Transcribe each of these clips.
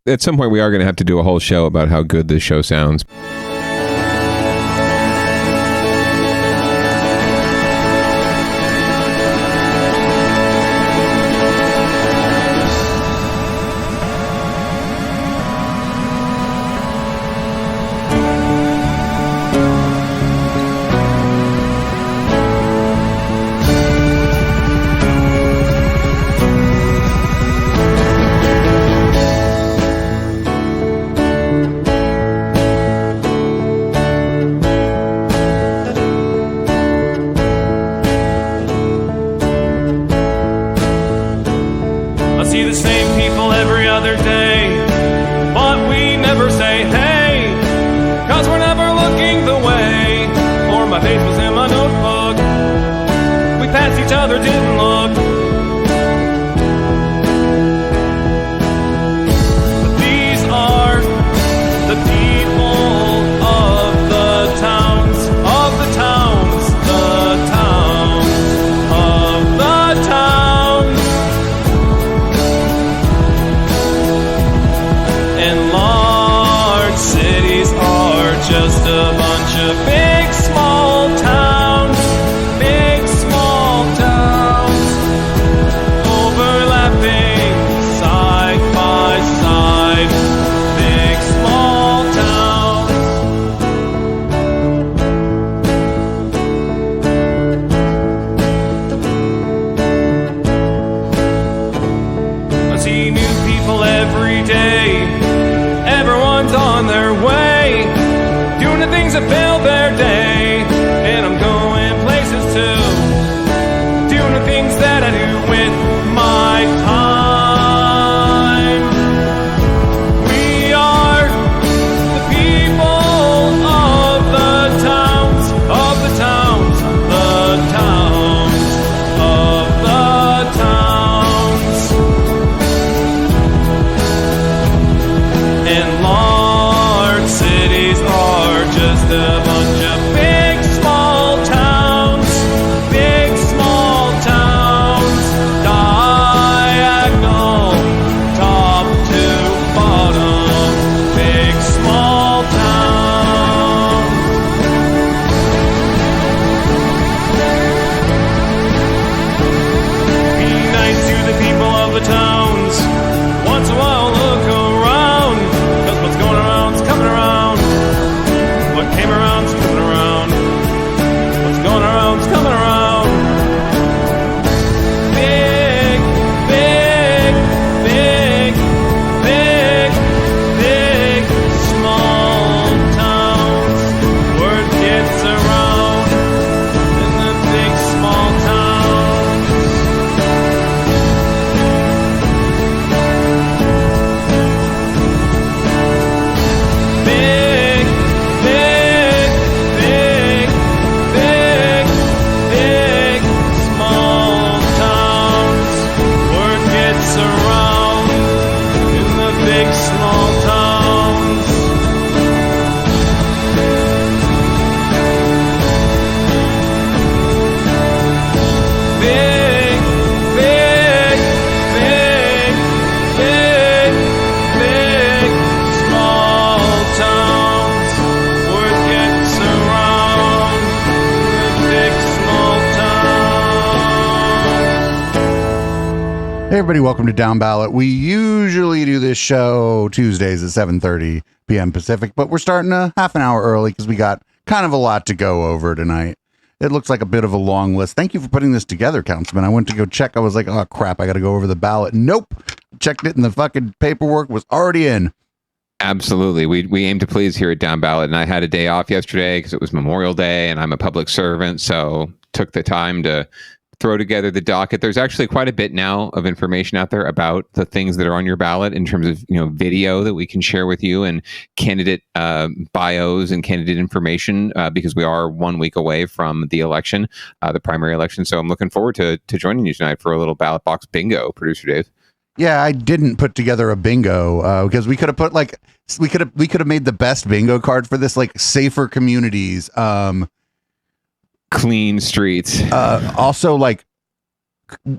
at some point we are going to have to do a whole show about how good this show sounds. Hey everybody, welcome to Downballot. We usually do this show Tuesdays at 7:30 p.m. Pacific, but we're starting a half an hour early because we got kind of a lot to go over tonight. It looks like a bit of a long list. Thank you for putting this together, Councilman. I went to go check. I was like, oh crap, I got to go over the ballot. Nope. Checked it and the fucking paperwork was already in. Absolutely. We aim to please here at Downballot, and I had a day off yesterday because it was Memorial Day and I'm a public servant, so took the time to throw together the docket. There's actually quite a bit now of information out there about the things that are on your ballot in terms of, video that we can share with you and candidate bios and candidate information because we are 1 week away from the election, the primary election. So I'm looking forward to joining you tonight for a little ballot box bingo, Producer Dave. Yeah, I didn't put together a bingo because we could have put we could have made the best bingo card for this, like safer communities, clean streets, also like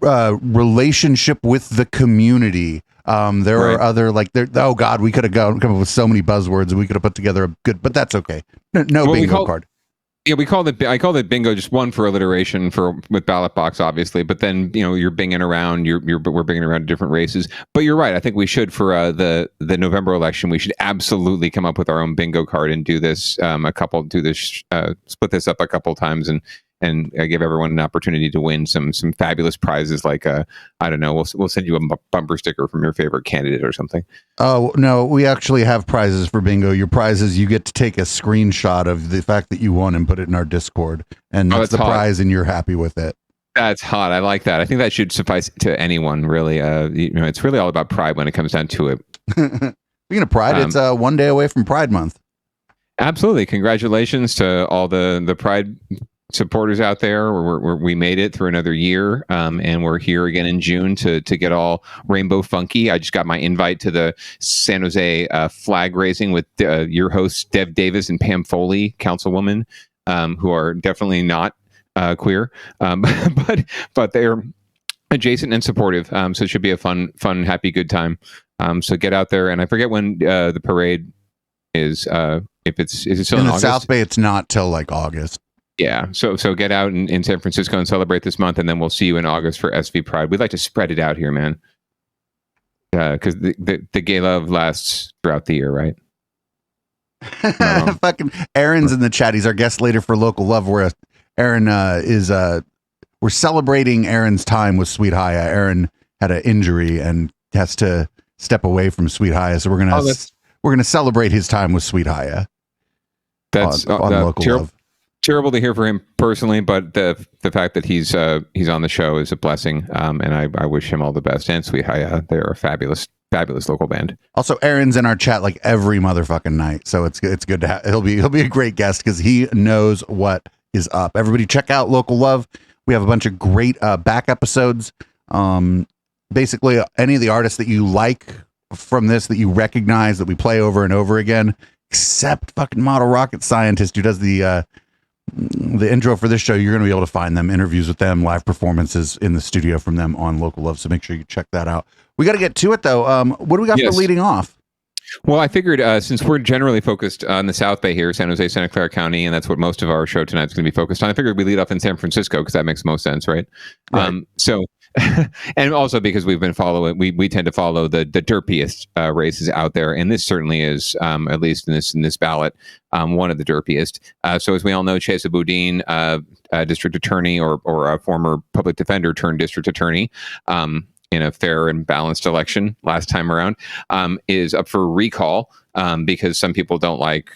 relationship with the community, There are other oh God, we could have come up with so many buzzwords and we could have put together a good, but that's okay. No bingo card. Yeah, I call it bingo, just one for alliteration with ballot box, obviously. But then you're binging around, we're binging around different races. But you're right. I think we should for the November election. We should absolutely come up with our own bingo card and do this split this up a couple times and give everyone an opportunity to win some fabulous prizes like I don't know, we'll send you a bumper sticker from your favorite candidate or something. Oh no, we actually have prizes for bingo. Your prize is you get to take a screenshot of the fact that you won and put it in our Discord, and that's the prize, and you're happy with it. That's hot. I like that. I think that should suffice to anyone, really. It's really all about pride when it comes down to it. Speaking of pride, it's 1 day away from Pride Month. Absolutely. Congratulations to all the Pride supporters out there. We made it through another year, and we're here again in June to get all rainbow funky. I just got my invite to the San Jose flag raising with your hosts Dev Davis and Pam Foley, councilwoman, who are definitely not queer, but they're adjacent and supportive. So it should be a fun, happy, good time. So get out there, and I forget when the parade is. If is it still in August? South Bay? It's not till like August. Yeah, so get out in San Francisco and celebrate this month, and then we'll see you in August for SV Pride. We'd like to spread it out here, man, because the gay love lasts throughout the year, right? Fucking Aaron's in the chat. He's our guest later for Local Love, where Aaron we're celebrating Aaron's time with Sweet Haya. Aaron had an injury and has to step away from Sweet Haya, so we're gonna celebrate his time with Sweet Haya. That's on Local Love. Terrible to hear for him personally, but the fact that he's on the show is a blessing, and I wish him all the best. And Sweet Haya, they're a fabulous local band. Also, Aaron's in our chat like every motherfucking night, so it's good to have. He'll be a great guest because he knows what is up. Everybody, check out Local Love. We have a bunch of great back episodes. Basically, any of the artists that you like from this that you recognize that we play over and over again, except fucking Model Rocket Scientist, who does the intro for this show. You're going to be able to find them, interviews with them, live performances in the studio from them on Local Love. So make sure you check that out. We got to get to it though. What do we got for leading off? Well, I figured since we're generally focused on the South Bay here, San Jose, Santa Clara County, and that's what most of our show tonight is going to be focused on, I figured we lead off in San Francisco because that makes most sense, right? So, and also because we've been following, we tend to follow the derpiest races out there, and this certainly is, at least in this ballot, one of the derpiest. So as we all know, Chesa Boudin, district attorney or a former public defender turned district attorney, in a fair and balanced election last time around, is up for recall because some people don't like,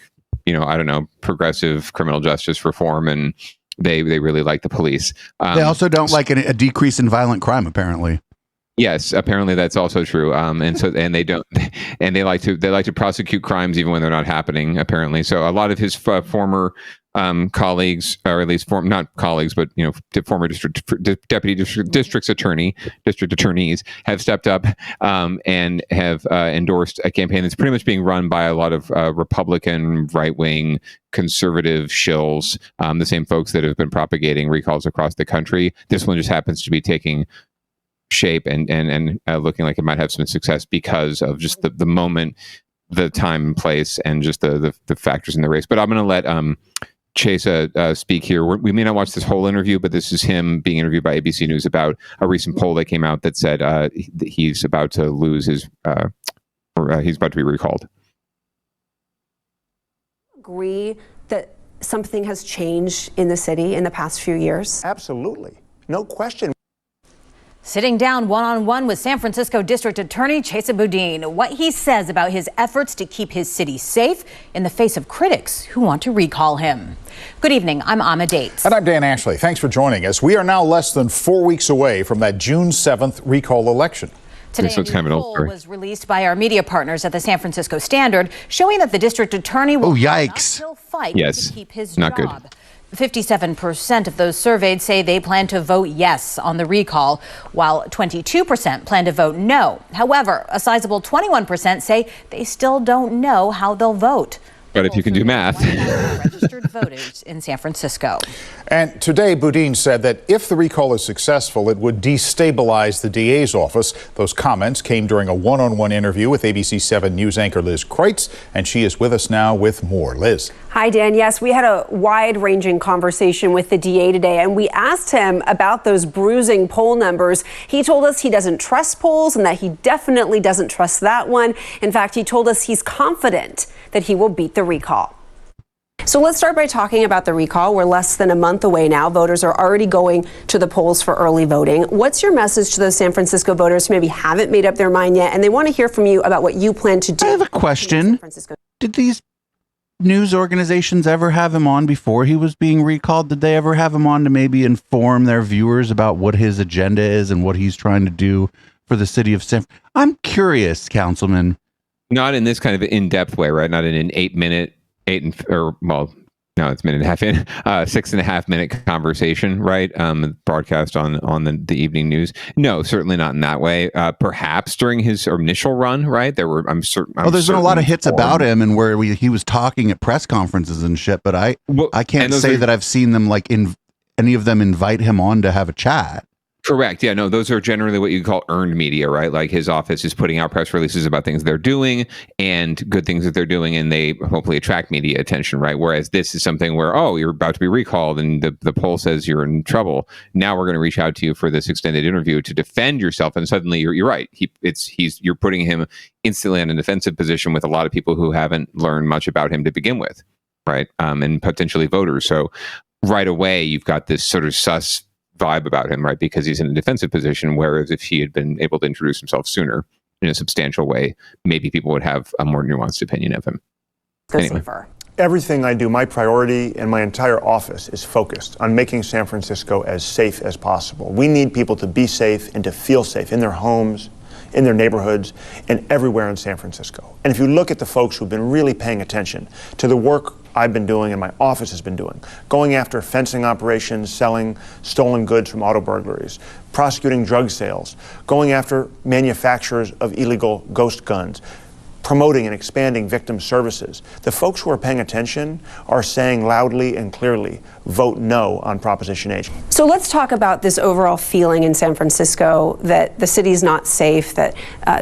I don't know, progressive criminal justice reform, and they really like the police. They also don't like a decrease in violent crime, apparently. Yes, apparently that's also true. And they don't, and they like to prosecute crimes even when they're not happening, apparently. So a lot of his former colleagues, or at least not colleagues, but former deputy district attorneys have stepped up and have endorsed a campaign that's pretty much being run by a lot of Republican, right-wing, conservative shills, the same folks that have been propagating recalls across the country. This one just happens to be taking shape and looking like it might have some success because of just the moment, the time and place, and just the factors in the race. But I'm going to let Chesa speak here. We may not watch this whole interview, but this is him being interviewed by ABC News about a recent poll that came out that said he's about to lose his, or he's about to be recalled. Agree that something has changed in the city in the past few years? Absolutely. No question. Sitting down one-on-one with San Francisco District Attorney Chesa Boudin, what he says about his efforts to keep his city safe in the face of critics who want to recall him. Good evening, I'm Amma Dates. And I'm Dan Ashley. Thanks for joining us. We are now less than 4 weeks away from that June 7th recall election. Today, a new poll was released by our media partners at the San Francisco Standard, showing that the district attorney will not fight to keep his job. Good. 57% of those surveyed say they plan to vote yes on the recall, while 22% plan to vote no. However, a sizable 21% say they still don't know how they'll vote. But if you can do math. 1,000 registered voters in San Francisco. And today, Boudin said that if the recall is successful, it would destabilize the DA's office. Those comments came during a one-on-one interview with ABC 7 News anchor Liz Kreutz, and she is with us now with more. Liz. Hi, Dan. Yes, we had a wide-ranging conversation with the DA today, and we asked him about those bruising poll numbers. He told us he doesn't trust polls and that he definitely doesn't trust that one. In fact, he told us he's confident that he will beat the recall. So let's start by talking about the recall. We're less than a month away now. Voters are already going to the polls for early voting. What's your message to those San Francisco voters who maybe haven't made up their mind yet and they want to hear from you about what you plan to do? I have a question. Did these news organizations ever have him on before he was being recalled? Did they ever have him on to maybe inform their viewers about what his agenda is and what he's trying to do for the city of San Francisco? I'm curious, Councilman. Not in this kind of in-depth way, right? Not in an 8-minute, no, it's a minute and a half in, 6.5 minute conversation, right? Broadcast on the evening news. No, certainly not in that way. Perhaps during his initial run, right? There were, I'm certain. There's been a lot of hits about him and where he was talking at press conferences and shit, but I can't say that I've seen them any of them invite him on to have a chat. Correct. Yeah, no, those are generally what you call earned media, right? Like his office is putting out press releases about things they're doing and good things that they're doing, and they hopefully attract media attention, right? Whereas this is something where, you're about to be recalled and the poll says you're in trouble. Now we're going to reach out to you for this extended interview to defend yourself. And suddenly you're right. You're putting him instantly in a defensive position with a lot of people who haven't learned much about him to begin with, right? And potentially voters. So right away, you've got this sort of sus vibe about him, right? Because he's in a defensive position, whereas if he had been able to introduce himself sooner in a substantial way, maybe people would have a more nuanced opinion of him. Anyway. Everything I do, my priority and my entire office is focused on making San Francisco as safe as possible. We need people to be safe and to feel safe in their homes, in their neighborhoods, and everywhere in San Francisco. And if you look at the folks who've been really paying attention to the work I've been doing and my office has been doing, going after fencing operations, selling stolen goods from auto burglaries, prosecuting drug sales, going after manufacturers of illegal ghost guns, promoting and expanding victim services. The folks who are paying attention are saying loudly and clearly, vote no on Proposition 8. So let's talk about this overall feeling in San Francisco that the city's not safe, that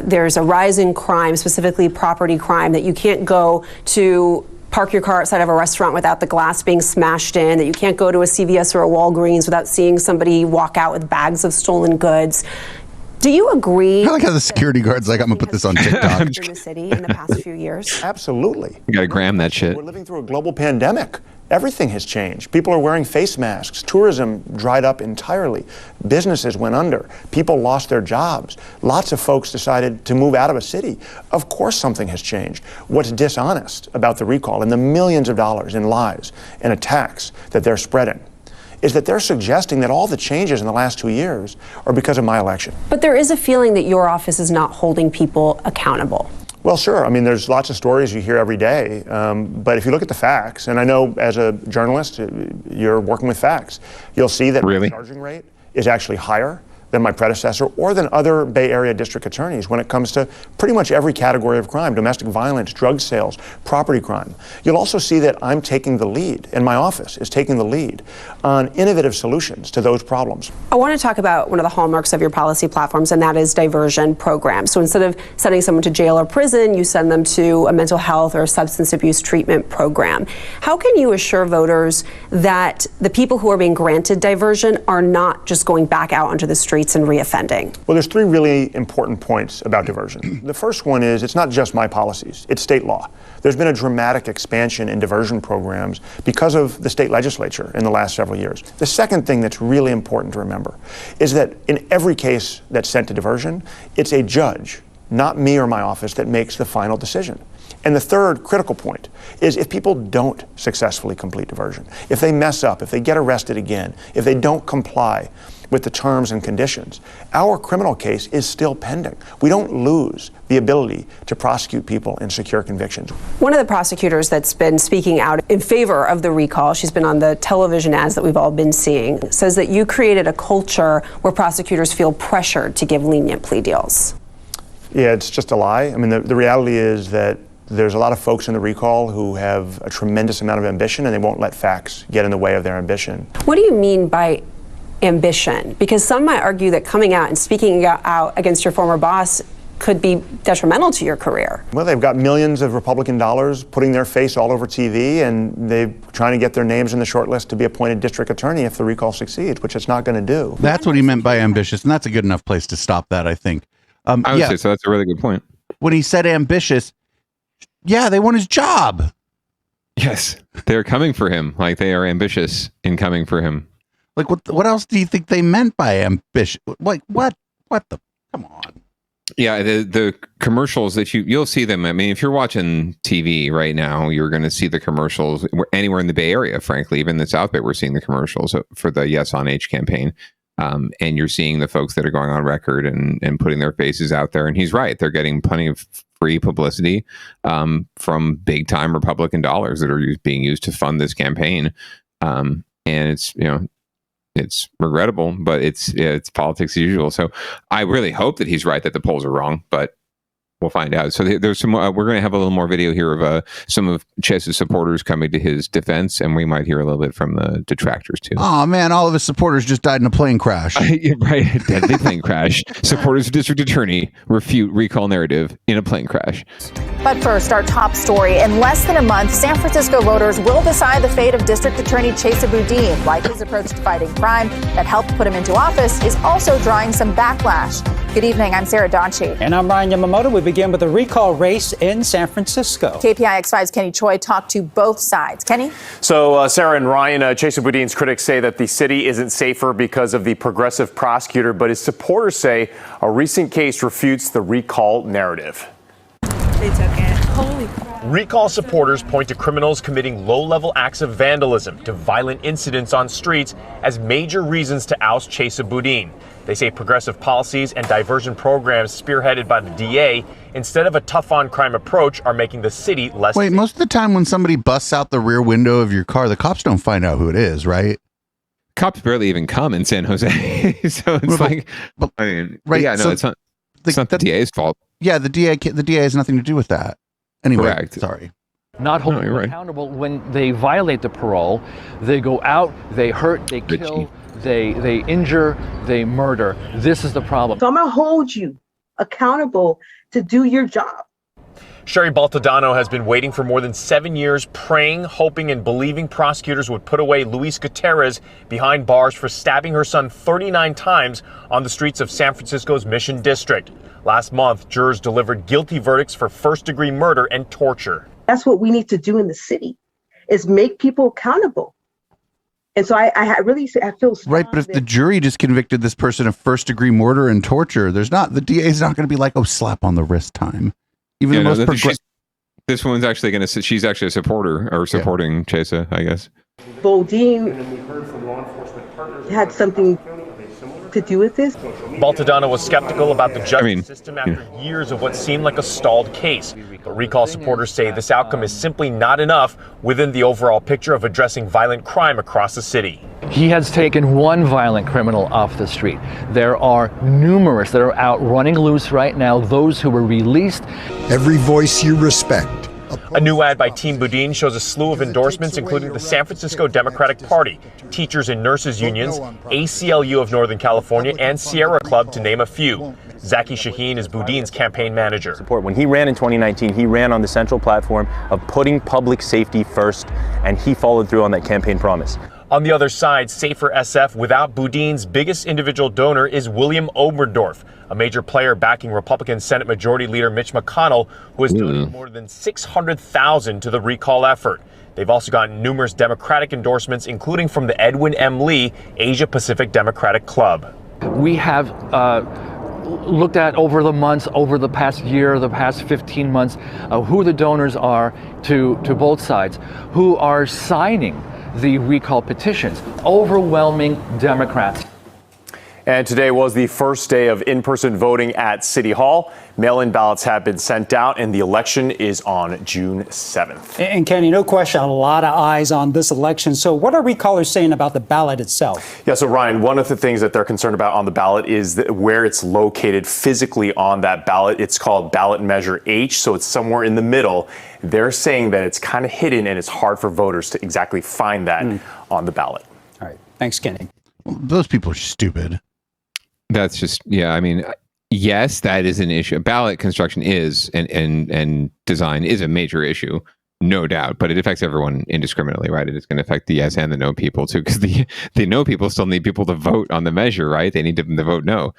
there's a rise in crime, specifically property crime, that you can't go to park your car outside of a restaurant without the glass being smashed in, that you can't go to a CVS or a Walgreens without seeing somebody walk out with bags of stolen goods. Do you agree? I like how the security guard's like, I'm going to put this on TikTok. In the city in the past few years? Absolutely. You got to gram that shit. We're living through a global pandemic. Everything has changed. People are wearing face masks. Tourism dried up entirely. Businesses went under. People lost their jobs. Lots of folks decided to move out of a city. Of course something has changed. What's dishonest about the recall and the millions of dollars in lies and attacks that they're spreading is that they're suggesting that all the changes in the last 2 years are because of my election. But there is a feeling that your office is not holding people accountable. Well, sure. I mean, there's lots of stories you hear every day. But if you look at the facts, and I know as a journalist, you're working with facts, you'll see that the charging rate is actually higher than my predecessor or than other Bay Area district attorneys when it comes to pretty much every category of crime: domestic violence, drug sales, property crime. You'll also see that I'm taking the lead, and my office is taking the lead on innovative solutions to those problems. I want to talk about one of the hallmarks of your policy platforms, and that is diversion programs. So instead of sending someone to jail or prison, you send them to a mental health or a substance abuse treatment program. How can you assure voters that the people who are being granted diversion are not just going back out onto the streets and reoffending? Well, there's three really important points about diversion. The first one is it's not just my policies, it's state law. There's been a dramatic expansion in diversion programs because of the state legislature in the last several years. The second thing that's really important to remember is that in every case that's sent to diversion, it's a judge, not me or my office, that makes the final decision. And the third critical point is if people don't successfully complete diversion, if they mess up, if they get arrested again, if they don't comply with the terms and conditions, our criminal case is still pending. We don't lose the ability to prosecute people and secure convictions. One of the prosecutors that's been speaking out in favor of the recall, she's been on the television ads that we've all been seeing, says that you created a culture where prosecutors feel pressured to give lenient plea deals. Yeah, it's just a lie. I mean, the reality is that There's a lot of folks in the recall who have a tremendous amount of ambition, and they won't let facts get in the way of their ambition. What do you mean by ambition? Because some might argue that coming out and speaking out against your former boss could be detrimental to your career. Well, they've got millions of Republican dollars putting their face all over TV, and they're trying to get their names in the short list to be appointed district attorney if the recall succeeds, which it's not going to do. That's what he meant by ambitious, and that's a good enough place to stop that, I think. I would say so. That's a really good point. When he said ambitious, yeah, they want his job. Yes, they're coming for him. Like, they are ambitious in coming for him. Like, what else do you think they meant by ambitious? Like, what the, come on. Yeah, the commercials that you'll see them. I mean, if you're watching TV right now, you're going to see the commercials anywhere in the Bay Area, frankly. Even the South Bay, we're seeing the commercials for the Yes on H campaign. And you're seeing the folks that are going on record and putting their faces out there. And he's right. They're getting plenty of free publicity from big time Republican dollars that are being used to fund this campaign. And it's, it's regrettable, but it's politics as usual. So I really hope that he's right, that the polls are wrong, but we'll find out. So there's some. We're going to have a little more video here of some of Chase's supporters coming to his defense, and we might hear a little bit from the detractors too. Oh man, all of his supporters just died in a plane crash. Right, deadly plane crash. Supporters of district attorney refute recall narrative in a plane crash. But first, our top story. In less than a month, San Francisco voters will decide the fate of District Attorney Chesa Boudin. Like his approach to fighting crime that helped put him into office is also drawing some backlash. Good evening, I'm Sarah Donchi. And I'm Ryan Yamamoto. We begin with a recall race in San Francisco. KPIX5's Kenny Choi talked to both sides. Kenny? So, Sarah and Ryan, Chesa Boudin's critics say that the city isn't safer because of the progressive prosecutor, but his supporters say a recent case refutes the recall narrative. They took it. Holy crap. Recall supporters point to criminals committing low-level acts of vandalism to violent incidents on streets as major reasons to oust Chesa Boudin. They say progressive policies and diversion programs spearheaded by the DA, instead of a tough-on-crime approach, are making the city less safe. Most of the time when somebody busts out the rear window of your car, the cops don't find out who it is, right? Cops barely even come in San Jose. So it's right, yeah, no, so it's not the DA's fault. Yeah, the DA has nothing to do with that. Anyway, correct. Sorry. Not holding them accountable when they violate the parole. They go out, they hurt, they kill, they injure, they murder. This is the problem. So I'm going to hold you accountable to do your job. Sherry Baltodano has been waiting for more than 7 years, praying, hoping, and believing prosecutors would put away Luis Gutierrez behind bars for stabbing her son 39 times on the streets of San Francisco's Mission District. Last month, jurors delivered guilty verdicts for first-degree murder and torture. That's what we need to do in the city, is make people accountable. And so I feel right. But if the jury just convicted this person of first-degree murder and torture, the DA is not going to be like, oh, slap on the wrist time. Even the most this woman's actually going to. She's actually a supporter or supporting Chesa, I guess. Boudin had something to do with this. Baltodano was skeptical about the justice system after years of what seemed like a stalled case. But recall supporters say this outcome is simply not enough within the overall picture of addressing violent crime across the city. He has taken one violent criminal off the street. There are numerous that are out running loose right now, those who were released. Every voice you respect. A new ad by Team Boudin shows a slew of endorsements, including the San Francisco Democratic Party, teachers and nurses unions, ACLU of Northern California, and Sierra Club, to name a few. Zaki Shaheen is Boudin's campaign manager. When he ran in 2019, he ran on the central platform of putting public safety first, and he followed through on that campaign promise. On the other side, Safer SF without Boudin's biggest individual donor is William Oberdorf, a major player backing Republican Senate Majority Leader Mitch McConnell, who has donated more than $600,000 to the recall effort. They've also gotten numerous Democratic endorsements, including from the Edwin M. Lee Asia Pacific Democratic Club. We have looked at over the months, over the past year, the past 15 months, who the donors are to both sides, who are signing the recall petitions. Overwhelming Democrats. And today was the first day of in-person voting at City Hall. Mail-in ballots have been sent out, and the election is on June 7th. And Kenny, no question, a lot of eyes on this election. So what are recallers saying about the ballot itself? Yeah, so Ryan, one of the things that they're concerned about on the ballot is where it's located physically on that ballot. It's called ballot measure H, so it's somewhere in the middle. They're saying that it's kind of hidden and it's hard for voters to exactly find that on the ballot. All right. Thanks, Kenny. Well, those people are stupid. That's just, yeah, I mean, yes, that is an issue. Ballot construction is and design is a major issue, no doubt, but it affects everyone indiscriminately, right? It is going to affect the yes and the no people too, because the no people still need people to vote on the measure, right? They need them to vote no.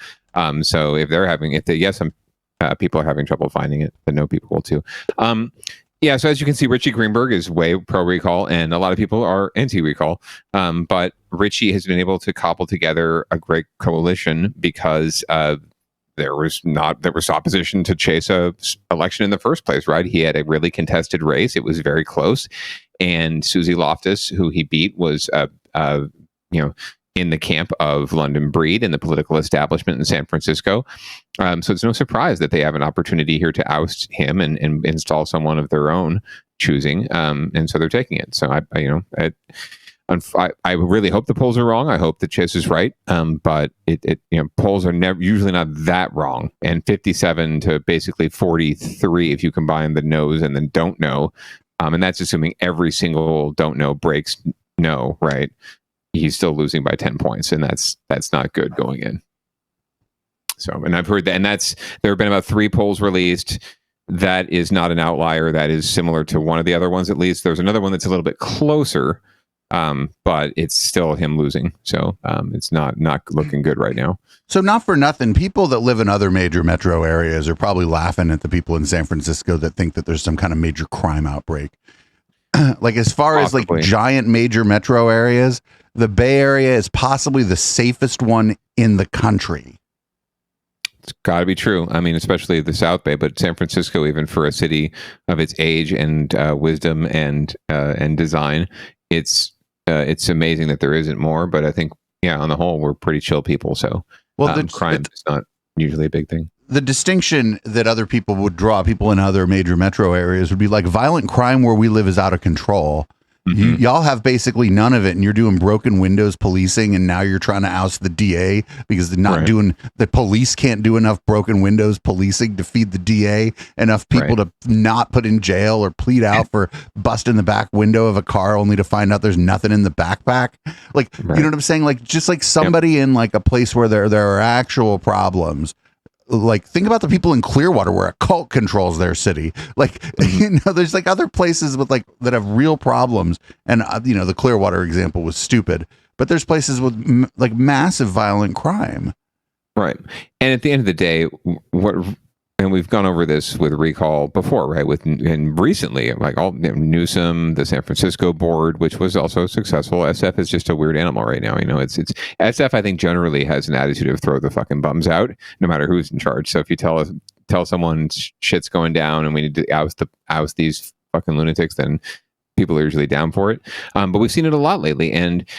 So if the yes people are having trouble finding it, the no people will too. Yeah, so as you can see, Richie Greenberg is way pro-recall, and a lot of people are anti-recall. But Richie has been able to cobble together a great coalition because there was opposition to Chase's election in the first place, right? He had a really contested race. It was very close. And Susie Loftus, who he beat, was in the camp of London Breed and the political establishment in San Francisco. So it's no surprise that they have an opportunity here to oust him and install someone of their own choosing. And so they're taking it. So I really hope the polls are wrong. I hope that Chase is right. But polls are usually not that wrong. And 57 to basically 43 if you combine the no's and the don't know. And that's assuming every single don't know breaks no, right? He's still losing by 10 points, and that's not good going in. So, and I've heard that, and there have been about 3 polls released. That is not an outlier. That is similar to one of the other ones, at least. There's another one that's a little bit closer, but it's still him losing. So it's not looking good right now. So not for nothing, people that live in other major metro areas are probably laughing at the people in San Francisco that think that there's some kind of major crime outbreak. Like as far Possibly. as like giant major metro areas, the Bay Area is possibly the safest one in the country. It's got to be true. I mean, especially the South Bay, but San Francisco, even for a city of its age and wisdom and design, it's amazing that there isn't more. But I think, yeah, on the whole, we're pretty chill people. So crime is not usually a big thing. The distinction that other people would draw, people in other major metro areas, would be like violent crime where we live is out of control. Mm-hmm. Y'all have basically none of it, and you're doing broken windows policing, and now you're trying to oust the DA because the police can't do enough broken windows policing to feed the DA enough people to not put in jail or plead out for busting the back window of a car only to find out there's nothing in the backpack. Like, you know what I'm saying? Like, just like somebody in like a place where there are actual problems. Like, think about the people in Clearwater where a cult controls their city. Like, there's like other places with like that have real problems. And, the Clearwater example was stupid, but there's places with like massive violent crime. Right. And at the end of the day, and we've gone over this with recall before, right? And recently, like Newsom, the San Francisco board, which was also successful. SF is just a weird animal right now. It's SF. I think generally has an attitude of throw the fucking bums out, no matter who's in charge. So if you tell someone shit's going down and we need to oust these fucking lunatics, then people are usually down for it. But we've seen it a lot lately, and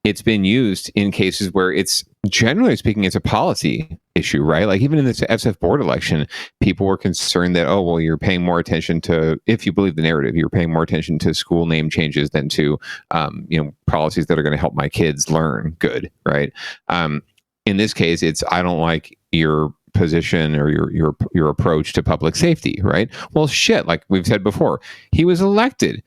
it's been used in cases where it's generally speaking, it's a policy issue, right? Like even in this SF board election, people were concerned that, you're paying more attention to, if you believe the narrative, you're paying more attention to school name changes than to, policies that are going to help my kids learn good, right? In this case, it's, I don't like your position or your approach to public safety, right? Well, shit, like we've said before, he was elected.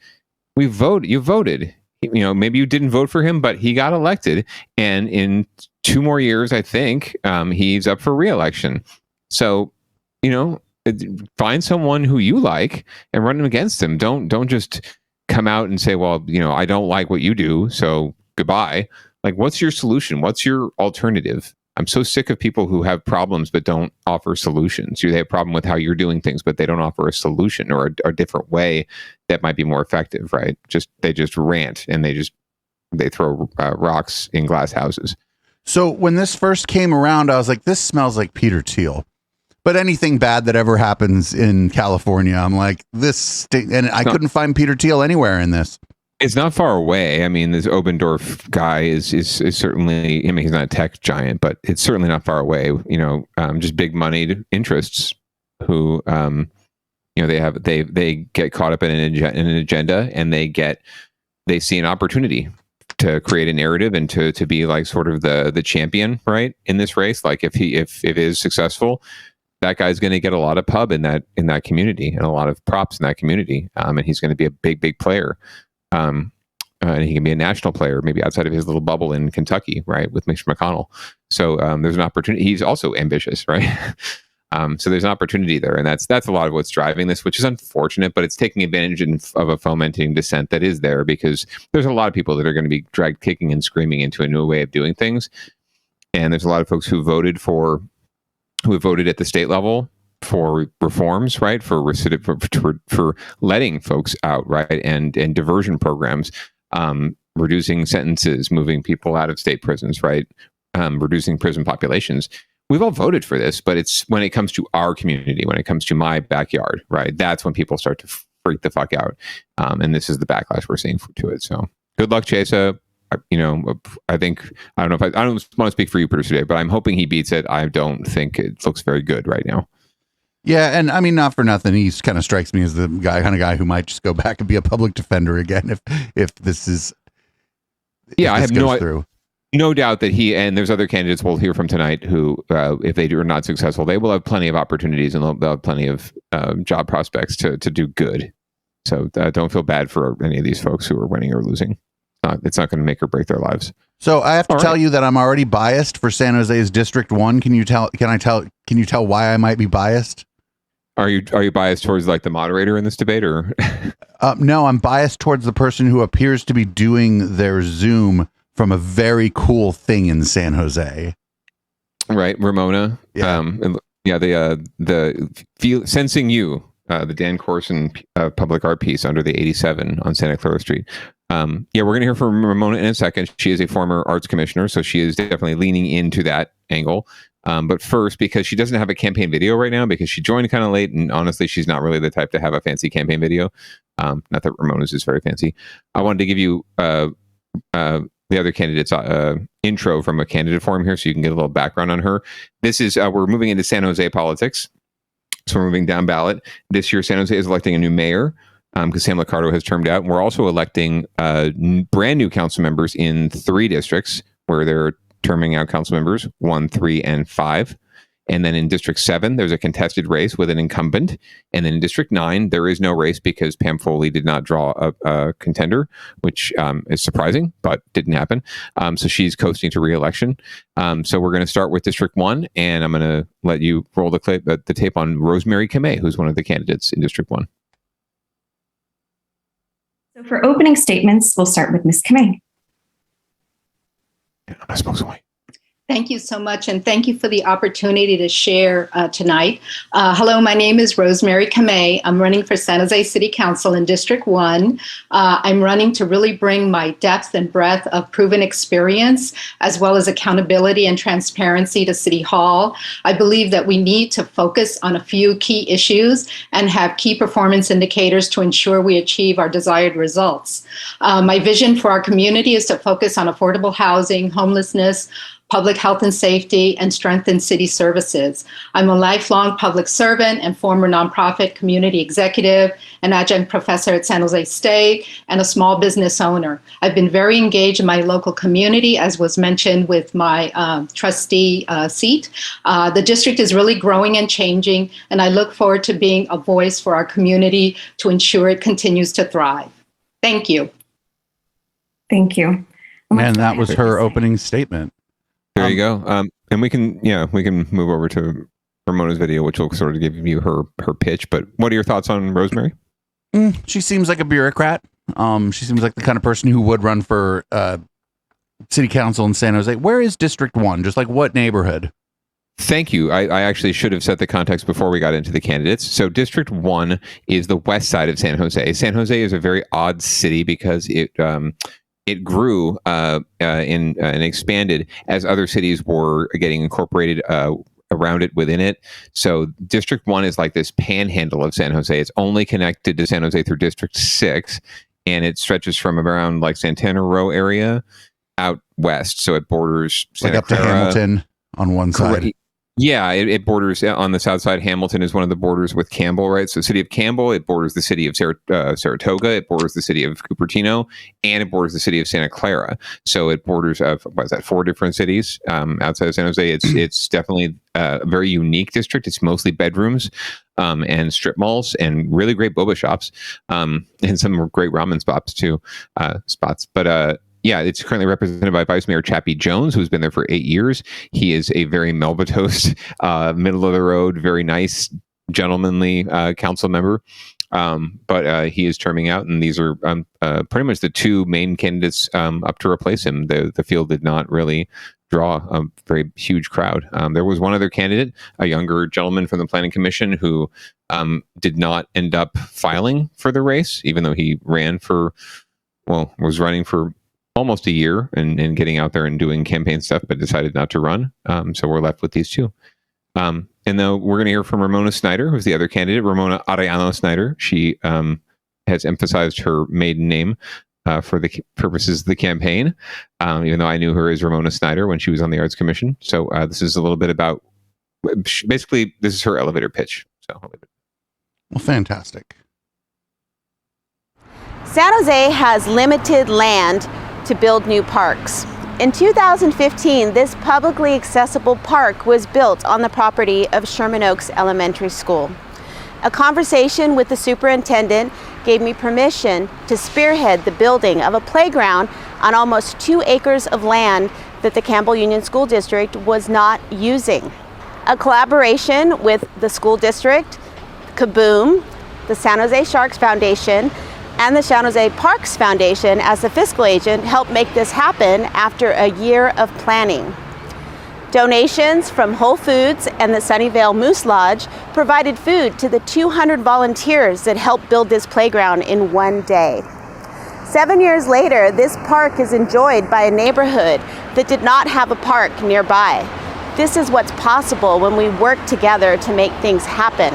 You voted. Maybe you didn't vote for him, but he got elected. And in 2 more years, I think, he's up for re-election. So, find someone who you like and run him against him. Don't just come out and say, well, I don't like what you do, so goodbye. Like, what's your solution? What's your alternative? I'm so sick of people who have problems but don't offer solutions. They have a problem with how you're doing things, but they don't offer a solution or a different way that might be more effective, right? They just rant and they throw rocks in glass houses. So when this first came around, I was like, this smells like Peter Thiel. But anything bad that ever happens in California, I'm like, and I couldn't find Peter Thiel anywhere in this. It's not far away. I mean, this Obendorf guy is certainly. I mean, he's not a tech giant, but it's certainly not far away. Just big moneyed interests who, they get caught up in an agenda, and they see an opportunity to create a narrative and to be like sort of the champion, right, in this race. Like if it is successful, that guy's going to get a lot of pub in that community and a lot of props in that community, and he's going to be a big player. And he can be a national player, maybe outside of his little bubble in Kentucky, right, with Mitch McConnell. So there's an opportunity. He's also ambitious, right? So there's an opportunity there, and that's a lot of what's driving this, which is unfortunate, but it's taking advantage of a fomenting dissent that is there, because there's a lot of people that are going to be dragged kicking and screaming into a new way of doing things, and there's a lot of folks who have voted at the state level for reforms, right? For letting folks out, right? And diversion programs, reducing sentences, moving people out of state prisons, right? Reducing prison populations. We've all voted for this, but it's when it comes to our community, when it comes to my backyard, right? That's when people start to freak the fuck out. And this is the backlash we're seeing to it. So good luck, Chesa. I think, I don't want to speak for you, producer today, but I'm hoping he beats it. I don't think it looks very good right now. Yeah, and I mean, not for nothing, he kind of strikes me as the kind of guy who might just go back and be a public defender again if this is. Yeah, I have no doubt that he and there's other candidates we'll hear from tonight who, if they are not successful, they will have plenty of opportunities and they'll have plenty of job prospects to do good. So don't feel bad for any of these folks who are winning or losing. It's not going to make or break their lives. So I have to tell you that I'm already biased for San Jose's District 1. Can you tell why I might be biased? Are you biased towards like the moderator in this debate, or? No, I'm biased towards the person who appears to be doing their Zoom from a very cool thing in San Jose. Right, Ramona. Yeah. Sensing You, the Dan Corson public art piece under the 87 on Santa Clara Street. We're going to hear from Ramona in a second. She is a former arts commissioner, so she is definitely leaning into that angle. But first, because she doesn't have a campaign video right now, because she joined kind of late, and honestly, she's not really the type to have a fancy campaign video. Not that Ramona's is very fancy. I wanted to give you the other candidate's intro from a candidate forum here, so you can get a little background on her. This is we're moving into San Jose politics, so we're moving down ballot. This year, San Jose is electing a new mayor because Sam Liccardo has termed out. And we're also electing brand new council members in 3 districts where they're terming out council members 1, 3, and 5. And then in District 7, there's a contested race with an incumbent. And then in District 9, there is no race because Pam Foley did not draw a contender, which is surprising, but didn't happen. So she's coasting to re-election. So we're going to start with District 1, and I'm going to let you roll the tape on Rosemary Kamei, who's one of the candidates in District 1. So for opening statements, we'll start with Ms. Kamei. Yeah, I spoke so much. Thank you so much, and thank you for the opportunity to share tonight. Hello, my name is Rosemary Kamei. I'm running for San Jose City Council in District 1. I'm running to really bring my depth and breadth of proven experience, as well as accountability and transparency to City Hall. I believe that we need to focus on a few key issues and have key performance indicators to ensure we achieve our desired results. My vision for our community is to focus on affordable housing, homelessness, public health and safety, and strengthen city services. I'm a lifelong public servant and former nonprofit community executive, an adjunct professor at San Jose State, and a small business owner. I've been very engaged in my local community, as was mentioned with my trustee seat. The district is really growing and changing, and I look forward to being a voice for our community to ensure it continues to thrive. Thank you. Thank you. And that was her opening statement. There you go. And we can move over to Ramona's video, which will sort of give you her pitch. But what are your thoughts on Rosemary? She seems like a bureaucrat. She seems like the kind of person who would run for city council in San Jose. Where is District 1? Just like what neighborhood? Thank you. I actually should have set the context before we got into the candidates. So District 1 is the west side of San Jose. San Jose is a very odd city because it grew and expanded as other cities were getting incorporated around it, within it. So District 1 is like this panhandle of San Jose. It's only connected to San Jose through District 6. and it stretches from around like Santana Row area out west. So it borders Santa like up Clara. to Hamilton on one side. Yeah, it borders on the south side. Hamilton is one of the borders with Campbell, right? So city of Campbell, it borders the city of Saratoga, it borders the city of Cupertino, and it borders the city of Santa Clara. So it borders of, 4 different cities outside of San Jose. It's definitely a very unique district. It's mostly bedrooms and strip malls and really great boba shops and some great ramen spots too. But yeah, it's currently represented by Vice Mayor Chappie Jones, who's been there for 8 years. He is a very Melba-toast, middle of the road, very nice, gentlemanly council member. But he is terming out, and these are pretty much the 2 main candidates up to replace him. The field did not really draw a very huge crowd. There was one other candidate, a younger gentleman from the Planning Commission, who did not end up filing for the race, even though he was running for almost a year and getting out there and doing campaign stuff, but decided not to run. So we're left with these 2. And though we're going to hear from Ramona Snyder, who's the other candidate, Ramona Arellano Snyder. She has emphasized her maiden name for the purposes of the campaign, even though I knew her as Ramona Snyder when she was on the Arts Commission. So this is a little bit about, basically, this is her elevator pitch. So, well, fantastic. San Jose has limited land to build new parks. In 2015, this publicly accessible park was built on the property of Sherman Oaks Elementary School. A conversation with the superintendent gave me permission to spearhead the building of a playground on almost 2 acres of land that the Campbell Union School District was not using. A collaboration with the school district, Kaboom, the San Jose Sharks Foundation, and the San Jose Parks Foundation as the fiscal agent helped make this happen after a year of planning. Donations from Whole Foods and the Sunnyvale Moose Lodge provided food to the 200 volunteers that helped build this playground in one day. 7 years later, this park is enjoyed by a neighborhood that did not have a park nearby. This is what's possible when we work together to make things happen.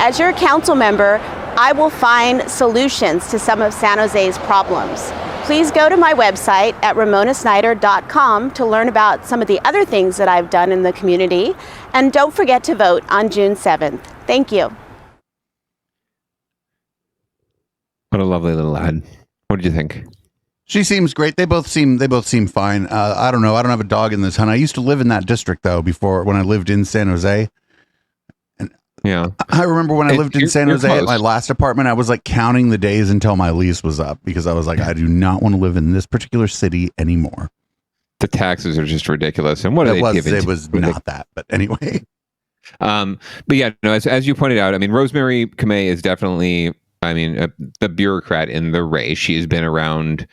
As your council member, I will find solutions to some of San Jose's problems. Please go to my website at ramonasnyder.com to learn about some of the other things that I've done in the community. And don't forget to vote on June 7th. Thank you. What a lovely little ad. What did you think? She seems great. They both seem fine. I don't know. I don't have a dog in this hunt. I used to live in that district though before, when I lived in San Jose. Yeah, I remember when I lived in San Jose at my last apartment, I was like counting the days until my lease was up because I was like, I do not want to live in this particular city anymore. The taxes are just ridiculous. And what are they giving? It was not that, but anyway. But yeah, no, as you pointed out, I mean, Rosemary Kamei is definitely, the bureaucrat in the race. She has been around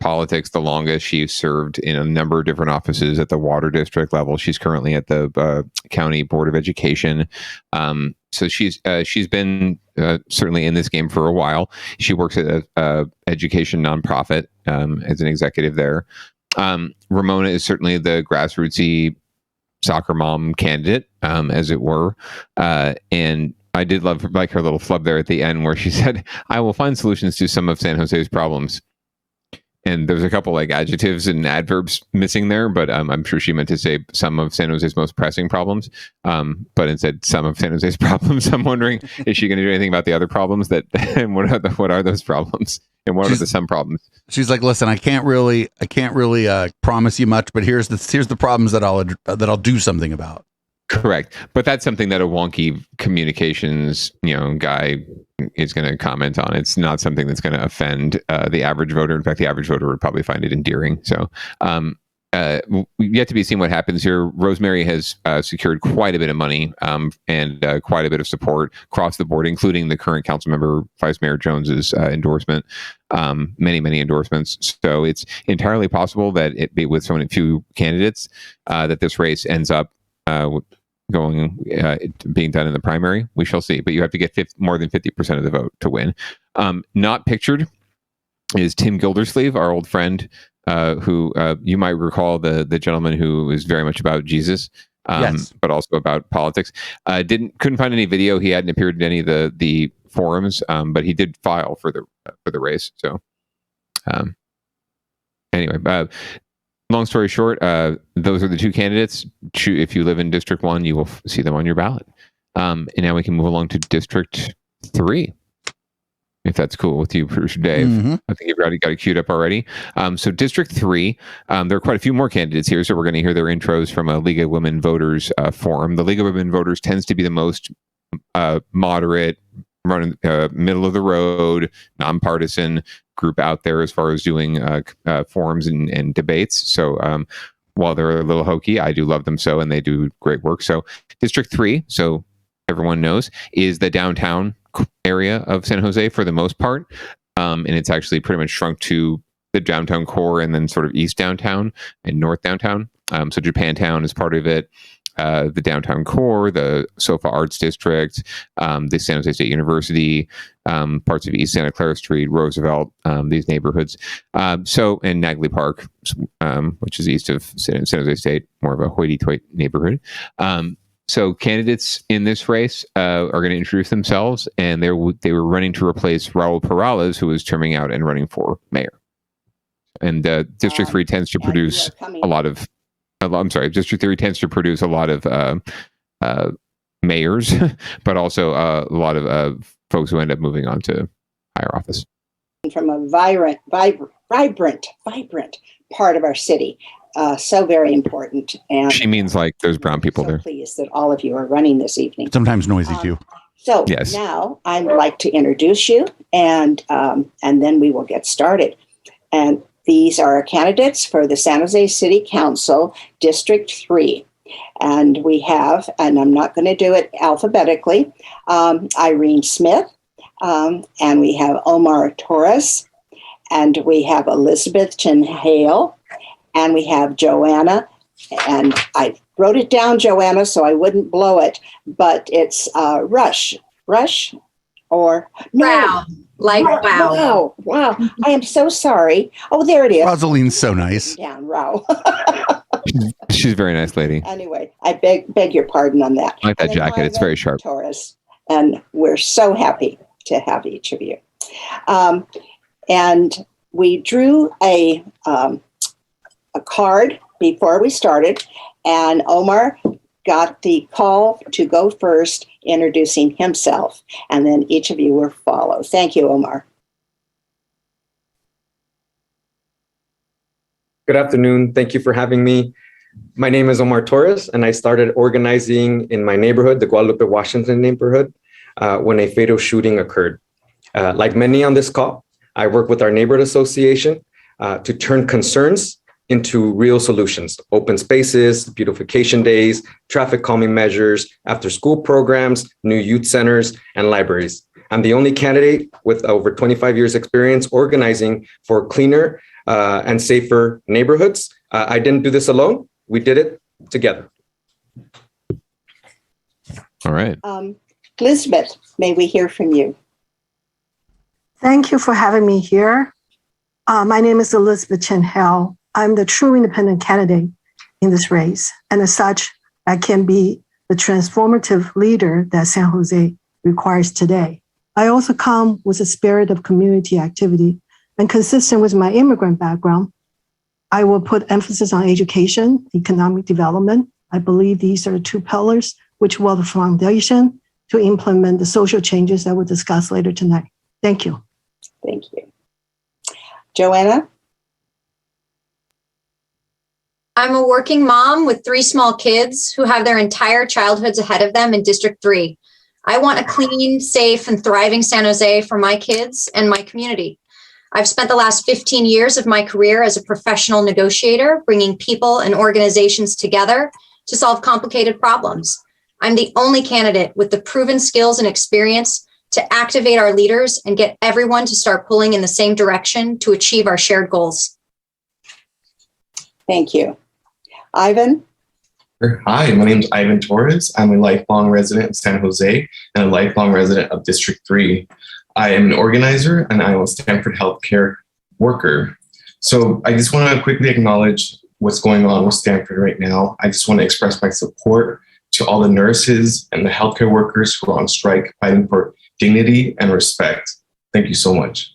politics the longest. She served in a number of different offices at the water district level. She's currently at the county board of education. So she's been certainly in this game for a while. She works at a education nonprofit as an executive there. Ramona is certainly the grassrootsy soccer mom candidate, as it were. And I did like her little flub there at the end where she said, I will find solutions to some of San Jose's problems. And there's a couple like adjectives and adverbs missing there, but I'm sure she meant to say some of San Jose's most pressing problems, but instead some of San Jose's problems. I'm wondering, is she going to do anything about the other problems and what are those problems? And what are the some problems? She's like, listen, I can't really promise you much, but here's the problems that I'll do something about. Correct. But that's something that a wonky communications, guy is going to comment on. It's not something that's going to offend the average voter. In fact, the average voter would probably find it endearing. So yet to be seen what happens here. Rosemary has secured quite a bit of money and quite a bit of support across the board, including the current council member, Vice Mayor Jones's endorsement, many endorsements. So it's entirely possible that it be with so many few candidates that this race ends up being done in the primary. We shall see, but you have to get more than 50% of the vote to win. Not pictured is Tim Gildersleeve, our old friend, who you might recall, the gentleman who is very much about Jesus, but also about politics. Couldn't find any video. He hadn't appeared in any of the forums, but he did file for the race. So anyway, long story short, those are the two candidates. If you live in District 1, you will see them on your ballot. And now we can move along to District 3. If that's cool with you, Producer Dave. I think you've already got it queued up already. So District 3, there are quite a few more candidates here, so we're going to hear their intros from a League of Women Voters forum. The League of Women Voters tends to be the most moderate, running middle of the road, nonpartisan group out there as far as doing forums and debates. So while they're a little hokey, I do love them so, and they do great work. So District 3, so everyone knows, is the downtown area of San Jose for the most part, and it's actually pretty much shrunk to the downtown core and then sort of east downtown and north downtown. So Japantown is part of it, the downtown core, the SoFa Arts District, the San Jose State University, parts of East Santa Clara Street, Roosevelt, these neighborhoods. And Nagley Park, which is east of San Jose State, more of a hoity-toity neighborhood. So candidates in this race are going to introduce themselves, and they were running to replace Raul Perales, who was terming out and running for mayor. And District 3 tends to produce a lot of. District 3 tends to produce a lot of mayors, but also a lot of folks who end up moving on to higher office. From a vibrant part of our city. So very important. And she means like there's brown people there. Pleased that all of you are running this evening. Sometimes noisy too. So now I'd like to introduce you, and then we will get started. And these are our candidates for the San Jose City Council, District 3. And we have, and I'm not going to do it alphabetically, Irene Smith, and we have Omar Torres, and we have Elizabeth Chin Hale, and we have Joanna, and I wrote it down, Joanna, so I wouldn't blow it, but it's Rush, or no. Wow. Like, wow. Wow. I am so sorry. Oh, there it is. Rosalind's so nice. Down, Rao. She's a very nice lady. Anyway, I beg your pardon on that. I like that jacket. It's very sharp. Torres, and we're so happy to have each of you. And we drew a card before we started, and Omar got the call to go first, introducing himself, and then each of you will follow. Thank you, Omar. Good afternoon. Thank you for having me. My name is Omar Torres, and I started organizing in my neighborhood, the Guadalupe, Washington neighborhood, when a fatal shooting occurred. Like many on this call, I work with our neighborhood association to turn concerns into real solutions: open spaces, beautification days, traffic calming measures, after school programs, new youth centers, and libraries. I'm the only candidate with over 25 years experience organizing for cleaner and safer neighborhoods. I didn't do this alone. We did it together. All right. Elizabeth, may we hear from you? Thank you for having me here. My name is Elizabeth Chin Hale. I'm the true independent candidate in this race, and as such, I can be the transformative leader that San Jose requires today. I also come with a spirit of community activity, and consistent with my immigrant background, I will put emphasis on education, economic development. I believe these are the two pillars which will the foundation to implement the social changes that we'll discuss later tonight. Thank you. Thank you. Joanna? I'm a working mom with 3 small kids who have their entire childhoods ahead of them in District 3. I want a clean, safe, and thriving San Jose for my kids and my community. I've spent the last 15 years of my career as a professional negotiator, bringing people and organizations together to solve complicated problems. I'm the only candidate with the proven skills and experience to activate our leaders and get everyone to start pulling in the same direction to achieve our shared goals. Thank you. Ivan? Hi, my name is Ivan Torres. I'm a lifelong resident of San Jose and a lifelong resident of District 3. I am an organizer and I am a Stanford healthcare worker. So I just want to quickly acknowledge what's going on with Stanford right now. I just want to express my support to all the nurses and the healthcare workers who are on strike fighting for dignity and respect. Thank you so much.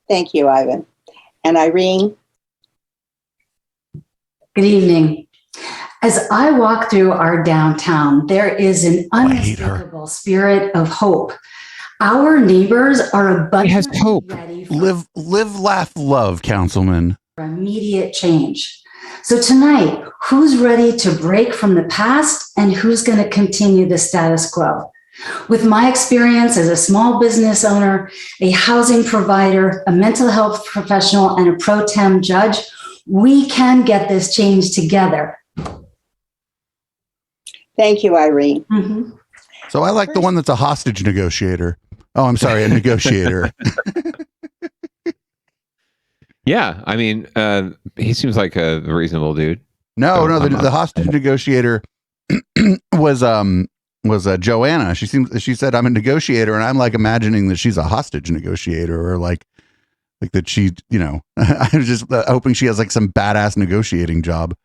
Thank you, Ivan. And Irene? Good evening. As I walk through our downtown, there is an unmistakable spirit of hope. Our neighbors are abundantly ready for live, laugh, love, Councilman. immediate change. So tonight, who's ready to break from the past and who's going to continue the status quo? With my experience as a small business owner, a housing provider, a mental health professional, and a pro tem judge, we can get this change together. Thank you, Irene. Mm-hmm. So I like the one that's a hostage negotiator. Oh, I'm sorry, a negotiator. Yeah, I mean, he seems like a reasonable dude. No, the hostage negotiator was Joanna. She said I'm a negotiator, and I'm like imagining that she's a hostage negotiator, or like that she, I was just hoping she has like some badass negotiating job.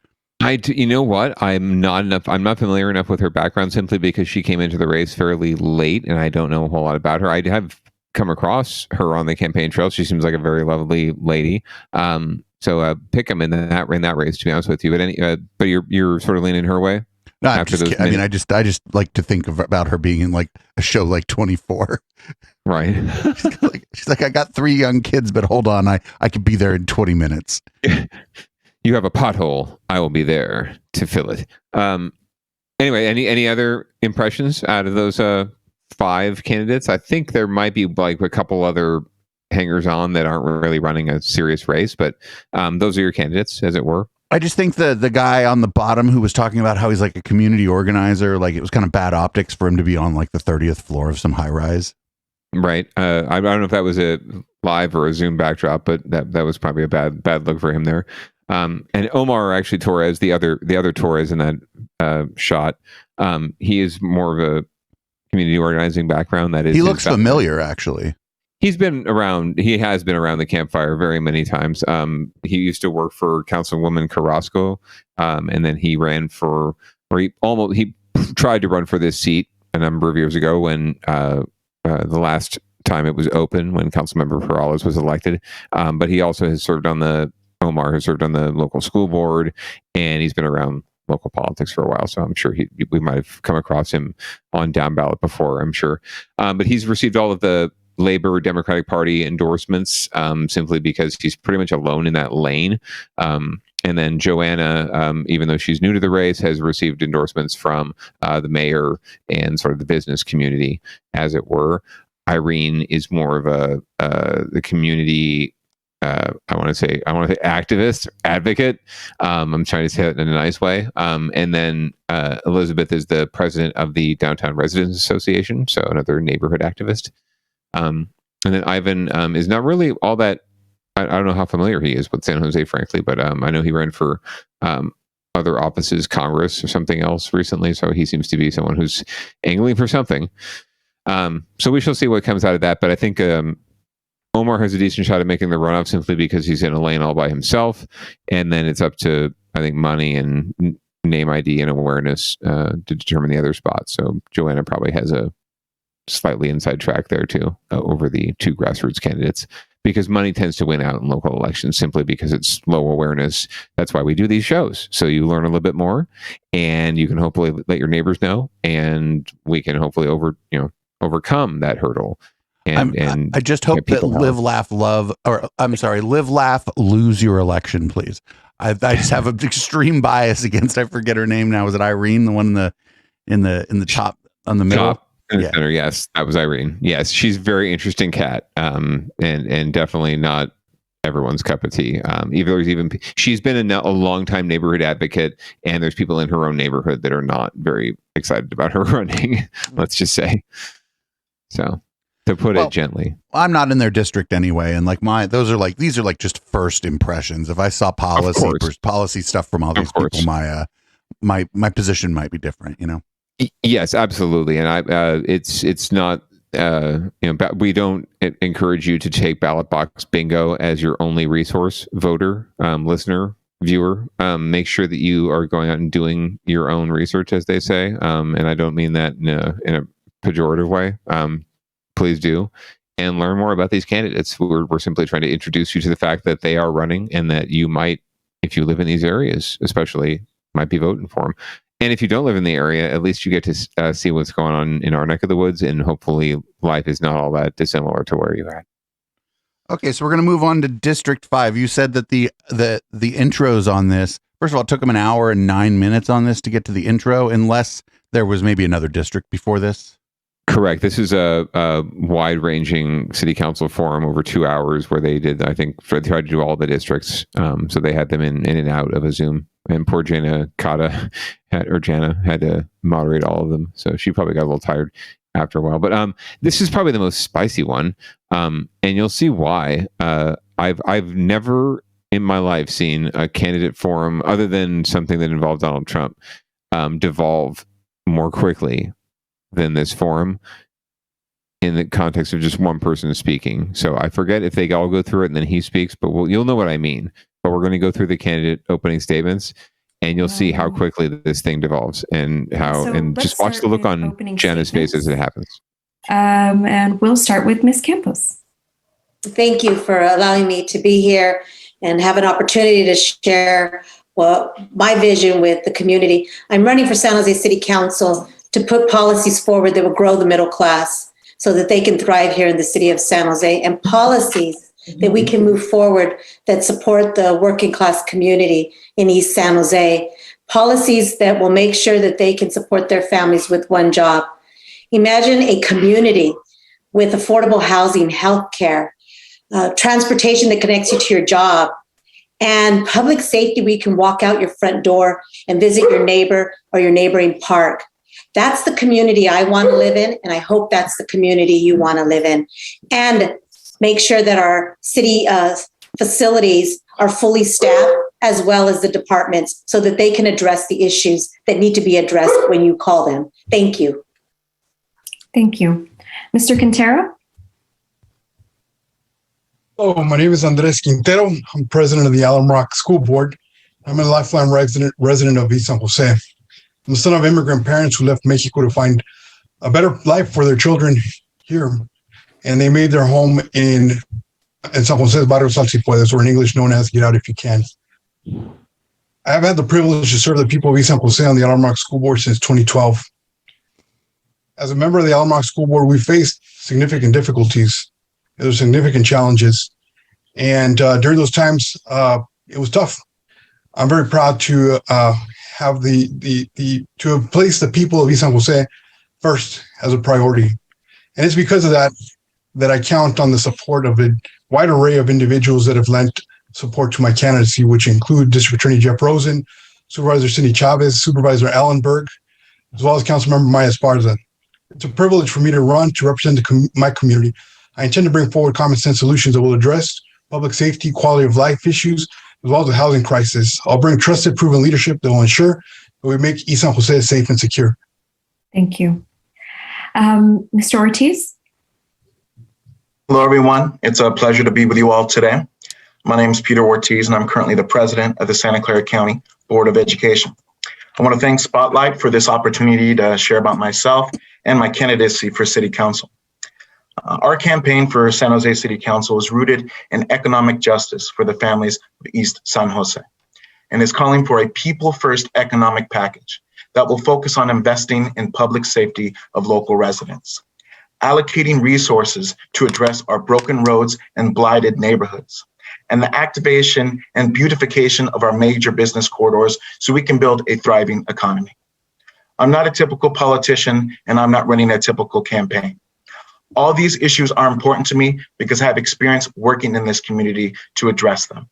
You know what? I'm not familiar enough with her background simply because she came into the race fairly late, and I don't know a whole lot about her. I have come across her on the campaign trail. She seems like a very lovely lady. So pick him in that race, to be honest with you. But you're sort of leaning her way. No, I just like to think about her being in like a show like 24. Right. she's like, I got 3 young kids, but hold on, I could be there in 20 minutes. You have a pothole. I will be there to fill it. Anyway, any other impressions out of those 5 candidates? I think there might be like a couple other hangers on that aren't really running a serious race, but those are your candidates, as it were. I just think the guy on the bottom who was talking about how he's like a community organizer, like it was kind of bad optics for him to be on like the 30th floor of some high rise. Right. I don't know if that was a live or a Zoom backdrop, but that was probably a bad look for him there. And Omar actually Torres, the other Torres in that shot, he is more of a community organizing background. That is, he looks familiar, actually. He has been around the campfire very many times. He used to work for Councilwoman Carrasco, and then he he tried to run for this seat a number of years ago when the last time it was open, when Councilmember Perales was elected. But he also has served on the local school board, and he's been around local politics for a while. So I'm sure we might have come across him on Down Ballot before, I'm sure. But he's received all of the Labor Democratic Party endorsements simply because he's pretty much alone in that lane. And then Joanna, even though she's new to the race, has received endorsements from the mayor and sort of the business community, as it were. Irene is more of the community. I want to say activist, advocate. I'm trying to say that in a nice way. And then Elizabeth is the president of the Downtown Residents Association, so another neighborhood activist. And then Ivan is not really all that. I don't know how familiar he is with San Jose, frankly, but I know he ran for other offices, Congress or something else recently. So he seems to be someone who's angling for something. So we shall see what comes out of that. But I think Omar has a decent shot at making the runoff simply because he's in a lane all by himself. And then it's up to, I think, money and name ID and awareness to determine the other spot. So Joanna probably has a slightly inside track there too over the 2 grassroots candidates, because money tends to win out in local elections simply because it's low awareness. That's why we do these shows. So you learn a little bit more, and you can hopefully let your neighbors know, and we can hopefully overcome that hurdle. And I just hope that live, laugh, lose your election, please. I just have an extreme bias against, I forget her name now. Was it Irene, the one in the top on the middle? Center, yes, that was Irene. Yes, she's a very interesting cat, and definitely not everyone's cup of tea. She's been a long-time neighborhood advocate, and there's people in her own neighborhood that are not very excited about her running. Let's just say. So, to put it gently, I'm not in their district anyway, and these are like just first impressions. If I saw policy stuff from all these people, my position might be different, Yes, absolutely, and it's not. We don't encourage you to take ballot box bingo as your only resource, voter, listener, viewer, make sure that you are going out and doing your own research, as they say. And I don't mean that in a pejorative way. Please do. And learn more about these candidates. We're simply trying to introduce you to the fact that they are running and that you might, if you live in these areas, especially, might be voting for them. And if you don't live in the area, at least you get to see what's going on in our neck of the woods, and hopefully life is not all that dissimilar to where you're at. Okay, so we're going to move on to District 5. You said that the intros on this, first of all, it took them an hour and 9 minutes on this to get to the intro, unless there was maybe another district before this. Correct. This is a wide-ranging city council forum over 2 hours where they did, I think, tried to do all the districts. So they had them in and out of a Zoom. And poor Jana Kata had to moderate all of them. So she probably got a little tired after a while. But this is probably the most spicy one. And you'll see why. I've never in my life seen a candidate forum, other than something that involved Donald Trump, devolve more quickly than this forum in the context of just one person speaking. So I forget if they all go through it and then he speaks, but you'll know what I mean. But we're going to go through the candidate opening statements, and you'll see how quickly this thing devolves and how, and just watch the look on Jana's face as it happens. And we'll start with Ms. Campos. Thank you for allowing me to be here and have an opportunity to share my vision with the community. I'm running for San Jose City Council to put policies forward that will grow the middle class so that they can thrive here in the city of San Jose, and policies that we can move forward that support the working class community in East San Jose. Policies that will make sure that they can support their families with one job. Imagine a community with affordable housing, healthcare, transportation that connects you to your job, and public safety where you can walk out your front door and visit your neighbor or your neighboring park. That's the community I want to live in, and I hope that's the community you want to live in. And make sure that our city facilities are fully staffed, as well as the departments, so that they can address the issues that need to be addressed when you call them. Thank you. Thank you. Mr. Quintero? Oh, my name is Andres Quintero. I'm president of the Alum Rock School Board. I'm a lifelong resident of East San Jose. I'm the son of immigrant parents who left Mexico to find a better life for their children here. And they made their home in San Jose's Barrio Sal Si Puedes, or in English known as Get Out If You Can. I have had the privilege to serve the people of East San Jose on the Alum Rock School Board since 2012. As a member of the Alum Rock School Board, we faced significant difficulties. There were significant challenges. And during those times, it was tough. I'm very proud to have to have placed the people of East San Jose first as a priority. And it's because of that I count on the support of a wide array of individuals that have lent support to my candidacy, which include District Attorney Jeff Rosen, Supervisor Cindy Chavez, Supervisor Alan Berg, as well as Councilmember Maya Esparza. It's a privilege for me to run to represent my community. I intend to bring forward common sense solutions that will address public safety, quality of life issues, as well as the housing crisis. I'll bring trusted, proven leadership that will ensure that we make East San Jose safe and secure. Thank you. Mr. Ortiz? Hello, everyone. It's a pleasure to be with you all today. My name is Peter Ortiz, and I'm currently the president of the Santa Clara County Board of Education. I want to thank Spotlight for this opportunity to share about myself and my candidacy for City Council. Our campaign for San Jose City Council is rooted in economic justice for the families of East San Jose, and is calling for a people-first economic package that will focus on investing in public safety of local residents, allocating resources to address our broken roads and blighted neighborhoods, and the activation and beautification of our major business corridors so we can build a thriving economy. I'm not a typical politician, and I'm not running a typical campaign. All these issues are important to me because I have experience working in this community to address them.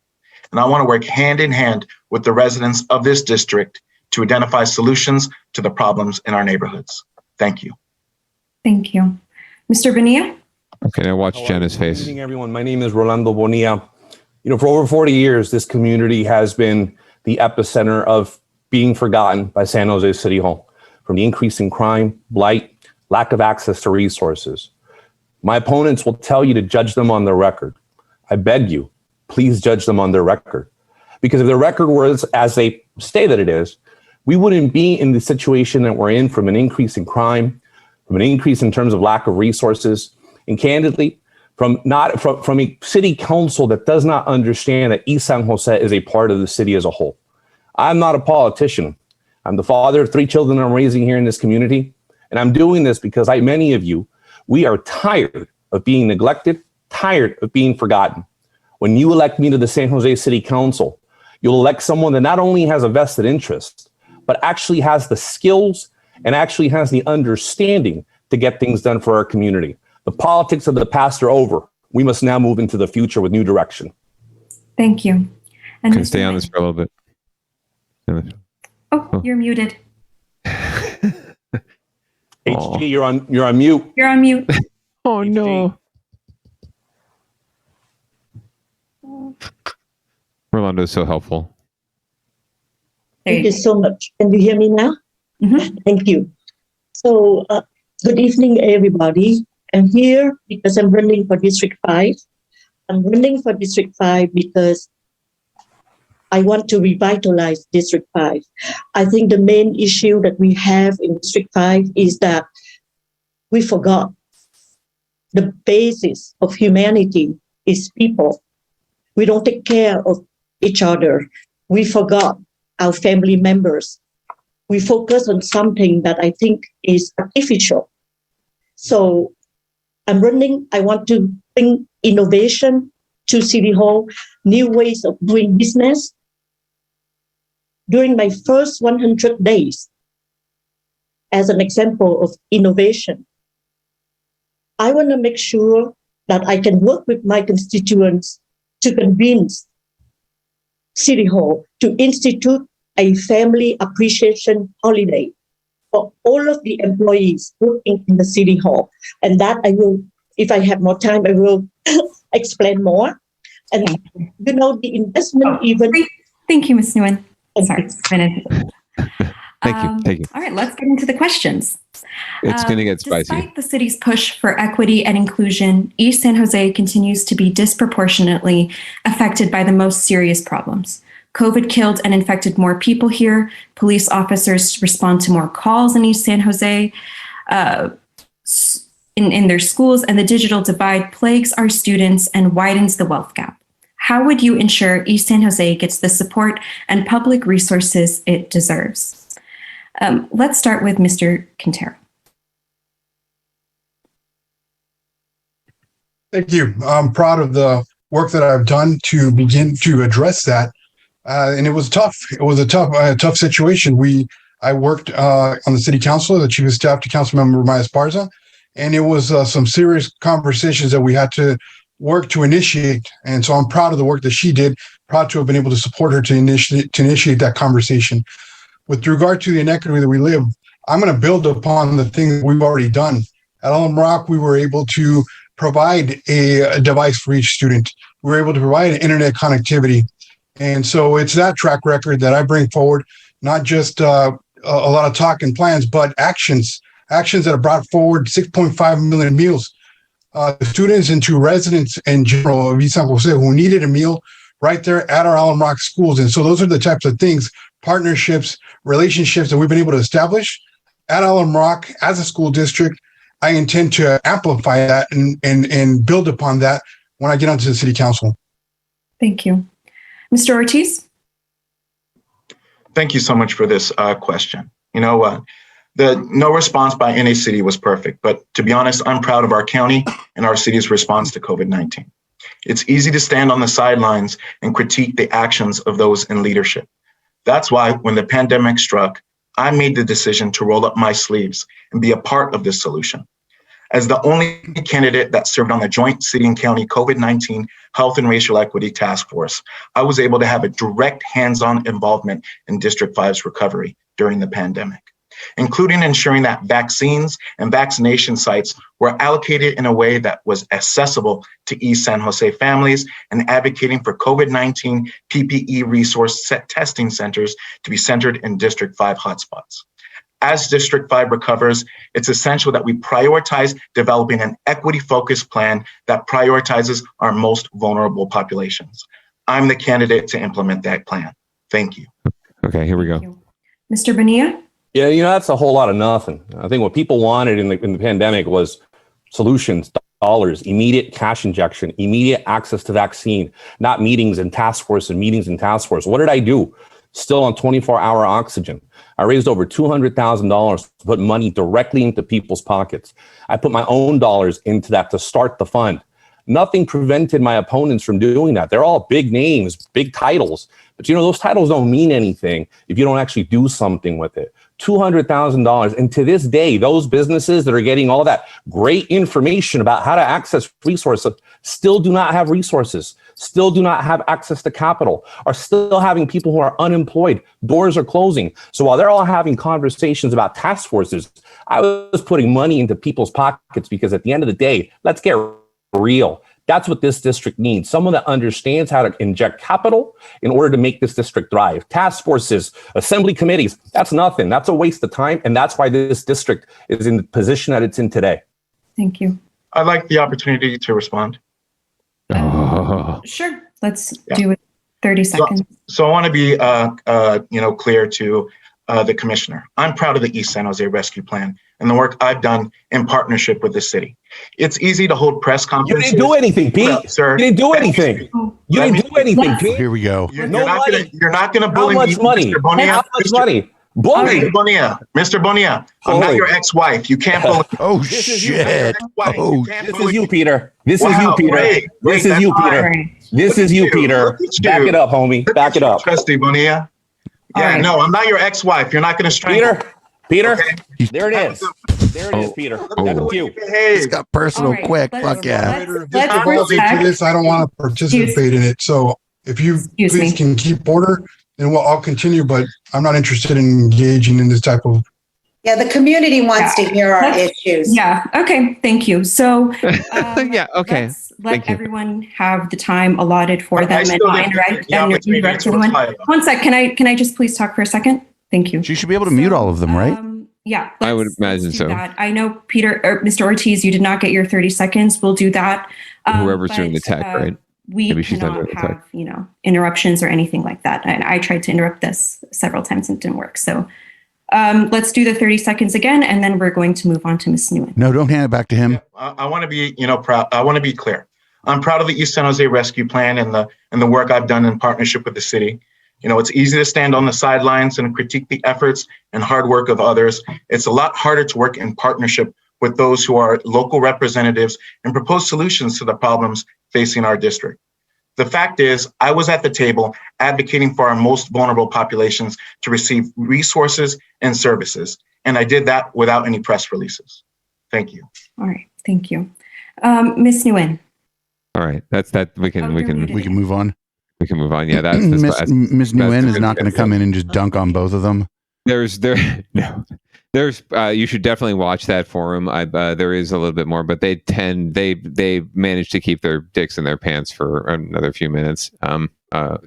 And I want to work hand in hand with the residents of this district to identify solutions to the problems in our neighborhoods. Thank you. Thank you. Mr. Bonilla? Okay, now watch Jenna's face. Good evening, everyone. My name is Rolando Bonilla. For over 40 years, this community has been the epicenter of being forgotten by San Jose City Hall, from the increase in crime, blight, lack of access to resources. My opponents will tell you to judge them on their record. I beg you, please judge them on their record. Because if the record was as they say that it is, we wouldn't be in the situation that we're in from an increase in crime, from an increase in terms of lack of resources, and candidly, from a city council that does not understand that East San Jose is a part of the city as a whole. I'm not a politician. I'm the father of 3 children I'm raising here in this community. And I'm doing this because like many of you, we are tired of being neglected, tired of being forgotten. When you elect me to the San Jose City Council, you'll elect someone that not only has a vested interest, but actually has the skills and actually has the understanding to get things done for our community. The politics of the past are over. We must now move into the future with new direction. Thank you. And Can stay on this for a little bit. Oh, you're muted. HG, you're on mute. You're on mute. Oh no. Rolando is so helpful. Thank you so much. Can you hear me now? Thank you. So, good evening, everybody. I'm here because I'm running for District 5. I'm running for District 5 because I want to revitalize District 5. I think the main issue that we have in District 5 is that we forgot the basis of humanity is people. We don't take care of each other. We forgot our family members. We focus on something that I think is artificial. So I'm running. I want to bring innovation to City Hall, new ways of doing business. During my first 100 days, as an example of innovation, I want to make sure that I can work with my constituents to convince City Hall to institute a family appreciation holiday for all of the employees working in the City Hall. And that I will, if I have more time, I will explain more. And you know, the investment even... Thank you, Ms. Nguyen. Sorry. Thank you. All right, let's get into the questions. It's going to get spicy. Despite the city's push for equity and inclusion, East San Jose continues to be disproportionately affected by the most serious problems. COVID killed and infected more people here. Police officers respond to more calls in East San Jose in their schools, and the digital divide plagues our students and widens the wealth gap. How would you ensure East San Jose gets the support and public resources it deserves? Let's start with Mr. Quintero. Thank you. I'm proud of the work that I've done to begin to address that. And it was tough. It was a tough situation. I worked on the city council, the chief of staff to Councilmember Maya Esparza, and it was some serious conversations that we had to work to initiate. And so I'm proud of the work that she did, proud to have been able to support her to initiate that conversation. With regard to the inequity that we live, I'm going to build upon the things we've already done. At Alum Rock, we were able to provide a device for each student. We were able to provide internet connectivity. And so it's that track record that I bring forward, not just a lot of talk and plans, but actions that have brought forward 6.5 million meals. Students and to residents in general of East San Jose who needed a meal right there at our Alum Rock schools. And so those are the types of things, partnerships, relationships that we've been able to establish at Alum Rock as a school district. I intend to amplify that and build upon that when I get onto the city council. Thank you. Mr. Ortiz? Thank you so much for this question. You know, the no response by any city was perfect, but to be honest, I'm proud of our county and our city's response to COVID-19. It's easy to stand on the sidelines and critique the actions of those in leadership. That's why when the pandemic struck, I made the decision to roll up my sleeves and be a part of this solution. As the only candidate that served on the joint city and county COVID-19 Health and Racial Equity Task Force, I was able to have a direct hands-on involvement in District 5's recovery during the pandemic, including ensuring that vaccines and vaccination sites were allocated in a way that was accessible to East San Jose families and advocating for COVID-19 PPE resource testing centers to be centered in District 5 hotspots. As District 5 recovers, it's essential that we prioritize developing an equity-focused plan that prioritizes our most vulnerable populations. I'm the candidate to implement that plan. Thank you. Okay, here we go. Mr. Bonilla? Yeah, that's a whole lot of nothing. I think what people wanted in the pandemic was solutions, dollars, immediate cash injection, immediate access to vaccine, not meetings and task force and meetings and task force. What did I do? Still on 24-hour oxygen. I raised over $200,000 to put money directly into people's pockets. I put my own dollars into that to start the fund. Nothing prevented my opponents from doing that. They're all big names, big titles. But those titles don't mean anything if you don't actually do something with it. $200,000. And to this day, those businesses that are getting all that great information about how to access resources still do not have resources, still do not have access to capital, are still having people who are unemployed. Doors are closing. So while they're all having conversations about task forces, I was putting money into people's pockets because at the end of the day, let's get real. That's what this district needs. Someone that understands how to inject capital in order to make this district thrive. Task forces, assembly committees, that's nothing. That's a waste of time. And that's why this district is in the position that it's in today. Thank you. I'd like the opportunity to respond. Sure. Let's do it 30 seconds. So I want to be clear to the commissioner. I'm proud of the East San Jose Rescue Plan and the work I've done in partnership with the city. It's easy to hold press conferences. You didn't do anything, Pete. Well, sir, you didn't do anything. You didn't do anything, Pete. Here we go. You're not going to bully me, How much money? Mr. Bonilla. How much money? Bully. Mr. Bonilla, I'm not your ex-wife. You can't bully me. Oh, shit. This is you, Peter. This is you, Peter. This is you, Peter. This is you, Peter. Back it up, homie. Back it up. Trusty Bonilla. Yeah, no, I'm not your ex-wife. You're not going to strangle. Peter, okay? There it is. There it is, Peter. That's you. It's got personal quick. Fuck yeah. If this evolves into this, I don't want to participate in it. So if you please can keep order, then I'll continue, but I'm not interested in engaging in this type of. Yeah, the community wants to hear our issues. Yeah. Okay. Thank you. So, yeah. Okay. Let everyone have the time allotted for them and indirect everyone. One sec. Can I just please talk for a second? Thank you. She should be able to mute all of them, right? Yeah. I would imagine so. That. I know, Peter or Mr. Ortiz, you did not get your 30 seconds. We'll do that. Whoever's doing the tech, right? We cannot have, interruptions or anything like that. And I tried to interrupt this several times and it didn't work. So let's do the 30 seconds again, and then we're going to move on to Ms. Nguyen. No, don't hand it back to him. I want to be, proud. I want to be clear. I'm proud of the East San Jose Rescue Plan and the work I've done in partnership with the city. It's easy to stand on the sidelines and critique the efforts and hard work of others. It's a lot harder to work in partnership with those who are local representatives and propose solutions to the problems facing our district. The fact is, I was at the table advocating for our most vulnerable populations to receive resources and services, and I did that without any press releases. Thank you. All right, thank you. Ms. Nguyen. All right, that's that. We can move on. We can move on. Yeah, that's Miss Nguyen is not going to come in and just dunk on both of them. There's you should definitely watch that forum. There is a little bit more, but they manage to keep their dicks in their pants for another few minutes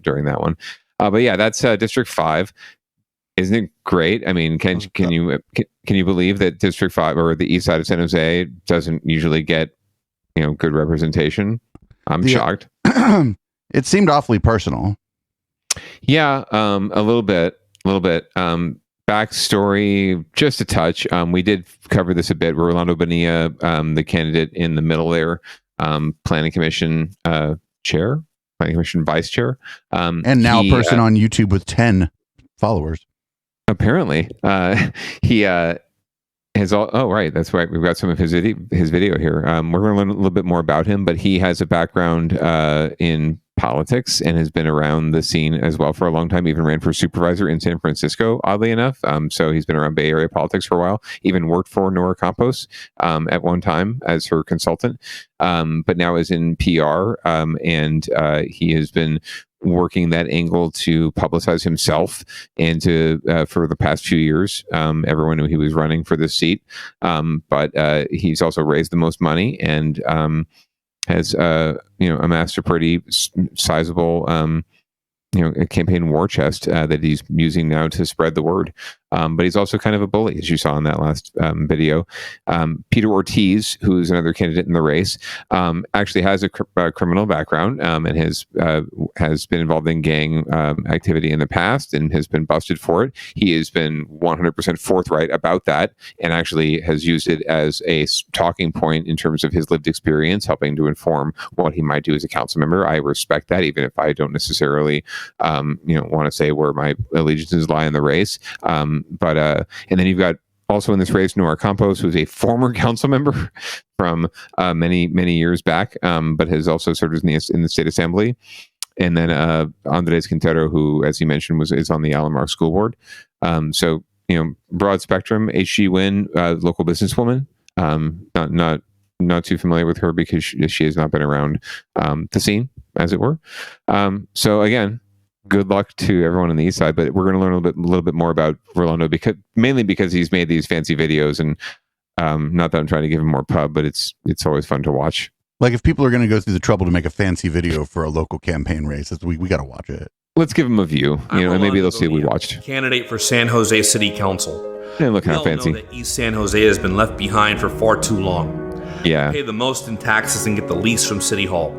during that one. But yeah, that's District 5. Isn't it great? I mean, can you believe that District 5 or the east side of San Jose doesn't usually get good representation? I'm shocked. It seemed awfully personal. Yeah, a little bit. Backstory, just a touch. We did cover this a bit. Rolando Bonilla, the candidate in the middle there, Planning Commission chair, Planning Commission vice chair. And now a person on YouTube with 10 followers. Apparently. He has all. Oh, right. That's right. We've got some of his video here. We're going to learn a little bit more about him, but he has a background in politics and has been around the scene as well for a long time. Even ran for supervisor in San Francisco, oddly enough. So he's been around Bay Area politics for a while. Even worked for Nora Campos at one time as her consultant, but now is in PR, and he has been working that angle to publicize himself and to for the past few years. Everyone knew he was running for this seat, but he's also raised the most money and has amassed a pretty sizable a campaign war chest that he's using now to spread the word. But he's also kind of a bully, as you saw in that last video. Peter Ortiz, who's another candidate in the race, actually has a criminal background and has been involved in gang activity in the past and has been busted for it. He has been 100% forthright about that and actually has used it as a talking point in terms of his lived experience, helping to inform what he might do as a council member. I respect that, even if I don't necessarily want to say where my allegiances lie in the race. But and then you've got also in this race Nora Campos, who's a former council member from many years back, but has also served in the state assembly. And then Andres Quintero, who, as you mentioned, is on the Allen Rock School Board. So broad spectrum. HG Wynn, local businesswoman. Not too familiar with her because she has not been around the scene, as it were. So again, good luck to everyone on the east side, but we're going to learn a little bit more about Rolando mainly because he's made these fancy videos, and not that I'm trying to give him more pub, but it's always fun to watch. Like, if people are going to go through the trouble to make a fancy video for a local campaign race, we got to watch it. Let's give them a view, and maybe they'll see what we watched. Candidate for San Jose City Council. And look how fancy. Know that East San Jose has been left behind for far too long. Yeah. Pay the most in taxes and get the least from City Hall.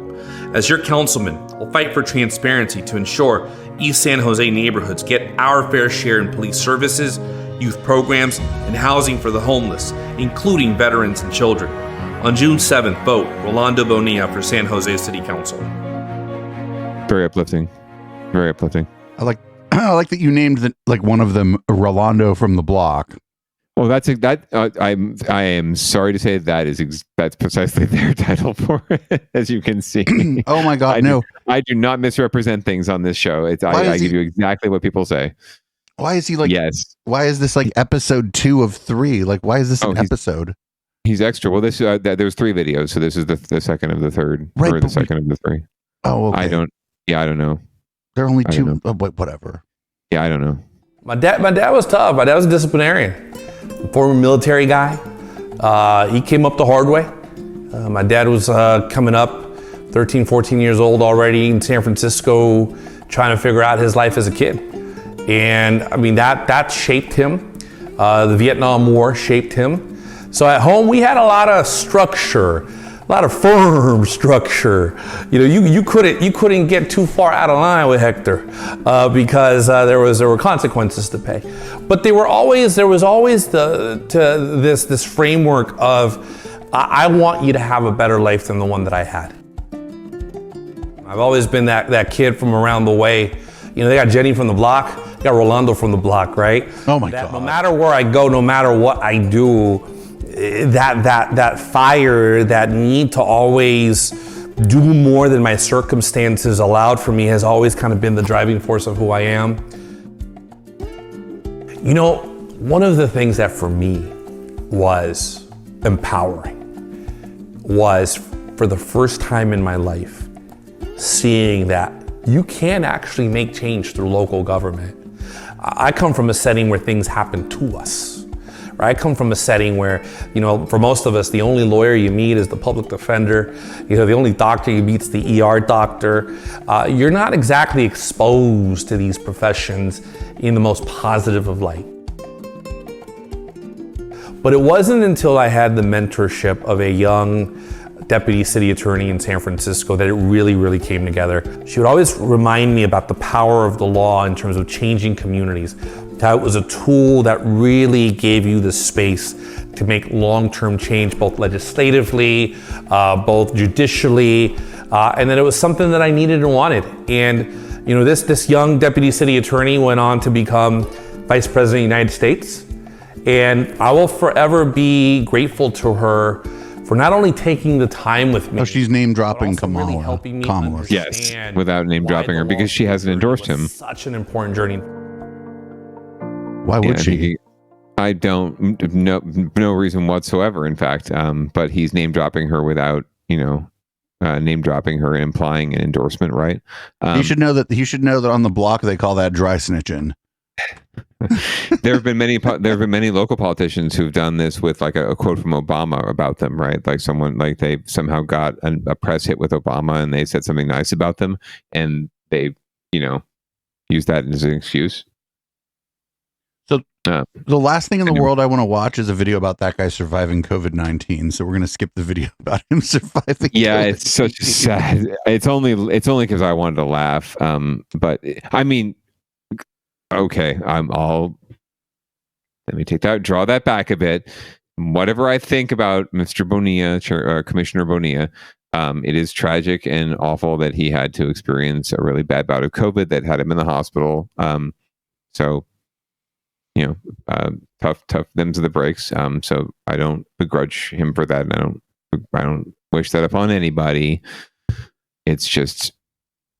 As your councilman, I'll fight for transparency to ensure East San Jose neighborhoods get our fair share in police services, youth programs, and housing for the homeless, including veterans and children. On June 7th, vote Rolando Bonilla for San Jose City Council. Very uplifting. Very uplifting. I like that you named one of them Rolando from the block. Well, I am sorry to say that's precisely their title for it, as you can see. Oh my God, no! I do not misrepresent things on this show. I give you exactly what people say. Why is he like? Yes. Why is this like episode 2 of 3? Like, why is this an episode? He's extra. Well, this there's 3 videos, so this is the second of the third, right, or the second of the 3. Oh, okay. I don't know. There are only 2. Whatever. Yeah, I don't know. My dad was tough. My dad was a disciplinarian, former military guy. He came up the hard way. My dad was coming up 13, 14 years old already in San Francisco, trying to figure out his life as a kid. And I mean, that shaped him. The Vietnam War shaped him. So at home, we had a lot of structure, a lot of firm structure. You couldn't get too far out of line with Hector because there were consequences to pay. But there was always this framework of I want you to have a better life than the one that I had. I've always been that kid from around the way. They got Jenny from the block, they got Rolando from the block, right? Oh my God! No matter where I go, no matter what I do, that fire, that need to always do more than my circumstances allowed for me has always kind of been the driving force of who I am. One of the things that for me was empowering was, for the first time in my life, seeing that you can actually make change through local government. I come from a setting where things happen to us. I come from a setting where, for most of us, the only lawyer you meet is the public defender. The only doctor you meet is the ER doctor. You're not exactly exposed to these professions in the most positive of light. But it wasn't until I had the mentorship of a young deputy city attorney in San Francisco that it really, really came together. She would always remind me about the power of the law in terms of changing communities, how it was a tool that really gave you the space to make long-term change, both legislatively, both judicially, and that it was something that I needed and wanted. And this young deputy city attorney went on to become Vice President of the United States. And I will forever be grateful to her for not only taking the time with me. Oh, she's name dropping Kamala. Really helping me understand. Yes, without name dropping her, because she hasn't endorsed him. Such an important journey. Why would she? I don't no reason whatsoever. In fact, but he's name dropping her without name dropping her and implying an endorsement, right? He should know that on the block they call that dry snitching. There have been many local politicians who've done this with like a quote from Obama about them, right? Like they somehow got a press hit with Obama and they said something nice about them, and they use that as an excuse. So the last thing in the world I want to watch is a video about that guy surviving COVID-19. So we're going to skip the video about him surviving. Yeah, COVID-19. it's such sad. It's only because I wanted to laugh. But I mean, okay, let me draw that back a bit. Whatever I think about Mr. Bonilla, Commissioner Bonilla, it is tragic and awful that he had to experience a really bad bout of COVID that had him in the hospital. So, tough them's the breaks. So I don't begrudge him for that, and I don't wish that upon anybody. It's just,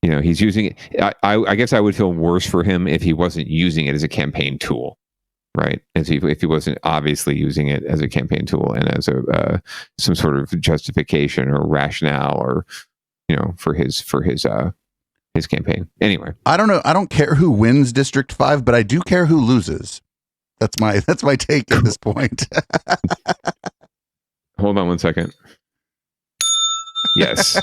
he's using it. I guess I would feel worse for him if he wasn't using it as a campaign tool. Right, if he wasn't obviously using it as a campaign tool and as some sort of justification or rationale, or for his campaign. Anyway, I don't know. I don't care who wins District 5, but I do care who loses. That's my take at this point. Hold on one second. Yes.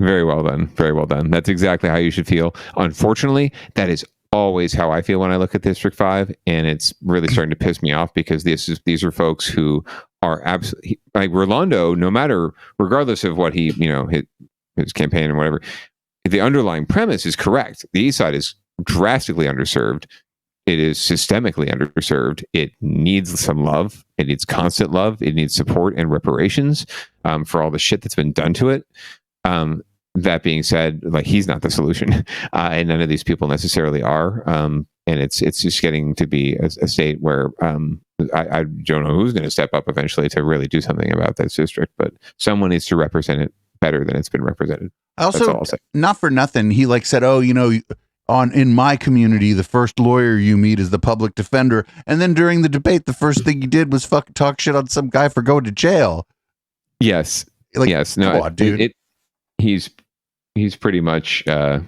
Very well done. Very well done. That's exactly how you should feel. Unfortunately, that is always how I feel when I look at District 5, and it's really starting to piss me off because these are folks who are absolutely like Rolando. Regardless of what he his campaign or whatever, the underlying premise is correct. The East Side is drastically underserved. It is systemically underserved. It needs some love. It needs constant love. It needs support and reparations for all the shit that's been done to it. That being said, like, he's not the solution, and none of these people necessarily are. And it's just getting to be a state where I don't know who's going to step up eventually to really do something about this district, but someone needs to represent it better than it's been represented. Also, not for nothing, he said, in my community, the first lawyer you meet is the public defender, and then during the debate, the first thing he did was fucking talk shit on some guy for going to jail. Yes, yes, no, come on, dude. He's pretty much that's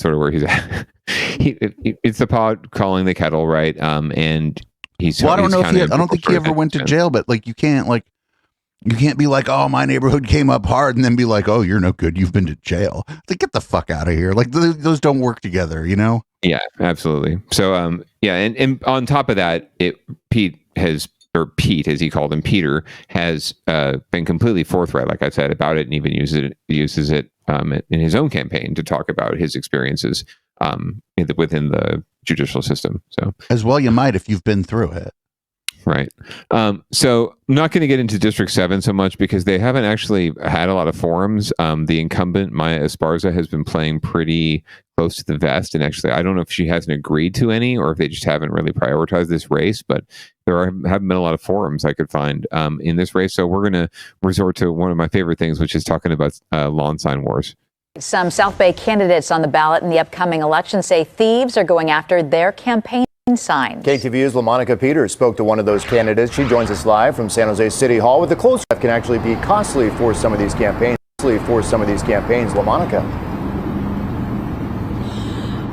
sort of where he's at. It's the pot calling the kettle, right? And he's I don't know if I don't think he ever went to jail, but you can't be like, oh, my neighborhood came up hard, and then be like, oh, you're no good, you've been to jail. Get the fuck out of here. Those don't work together, Yeah, absolutely. So and on top of that, Pete, as he called him, Peter, has been completely forthright, like I said, about it, and even uses it in his own campaign to talk about his experiences within the judicial system. So as well, you might if you've been through it. Right. So I'm not going to get into District 7 so much because they haven't actually had a lot of forums. The incumbent, Maya Esparza, has been playing pretty close to the vest. And actually, I don't know if she hasn't agreed to any or if they just haven't really prioritized this race. But there haven't been a lot of forums I could find in this race. So we're going to resort to one of my favorite things, which is talking about lawn sign wars. Some South Bay candidates on the ballot in the upcoming election say thieves are going after their campaign signs. KTVU's LaMonica Peters spoke to one of those candidates. She joins us live from San Jose City Hall with the close can actually be costly for some of these campaigns. LaMonica.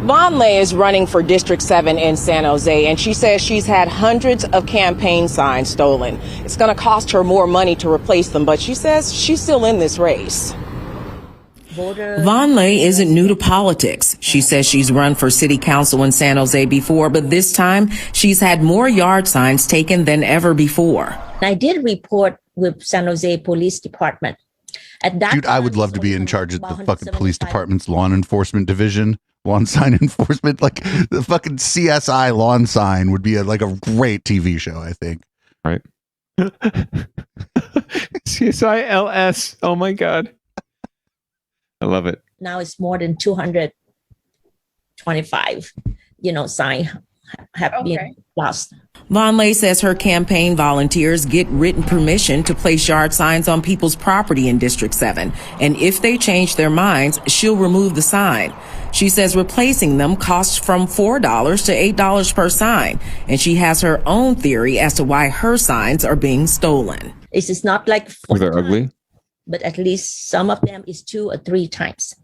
Vonleh is running for District 7 in San Jose, and she says she's had hundreds of campaign signs stolen. It's going to cost her more money to replace them, but she says she's still in this race. Vonleh isn't new to politics. She says she's run for city council in San Jose before, but this time she's had more yard signs taken than ever before. I did report with San Jose Police Department. At that Dude, I would love to be in charge of the fucking police department's lawn enforcement division. Lawn sign enforcement, the fucking CSI lawn sign would be a great TV show, I think. Right. CSI LS. Oh my God. I love it. Now it's more than 225, sign have been lost. Vonleh says her campaign volunteers get written permission to place yard signs on people's property in District 7. And if they change their minds, she'll remove the sign. She says replacing them costs from $4 to $8 per sign. And she has her own theory as to why her signs are being stolen. It's not like they're ugly, but at least some of them is 2 or 3 times.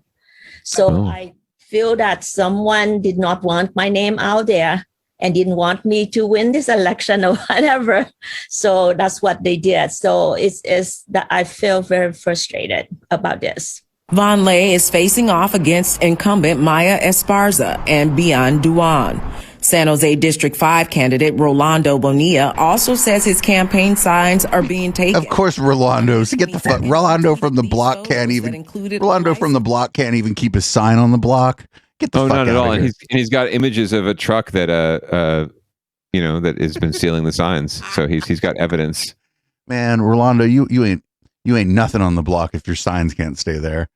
So I feel that someone did not want my name out there and didn't want me to win this election or whatever. So that's what they did. So it's that I feel very frustrated about this. Von Lay is facing off against incumbent Maya Esparza and Bian Duan. San Jose District 5 candidate Rolando Bonilla also says his campaign signs are being taken. Of course, Rolando from the block can't even. Rolando from the block can't even keep his sign on the block. Get the fuck not out at all. of And here. he's got images of a truck that that has been stealing the signs. So he's got evidence. Man, Rolando, you ain't nothing on the block if your signs can't stay there.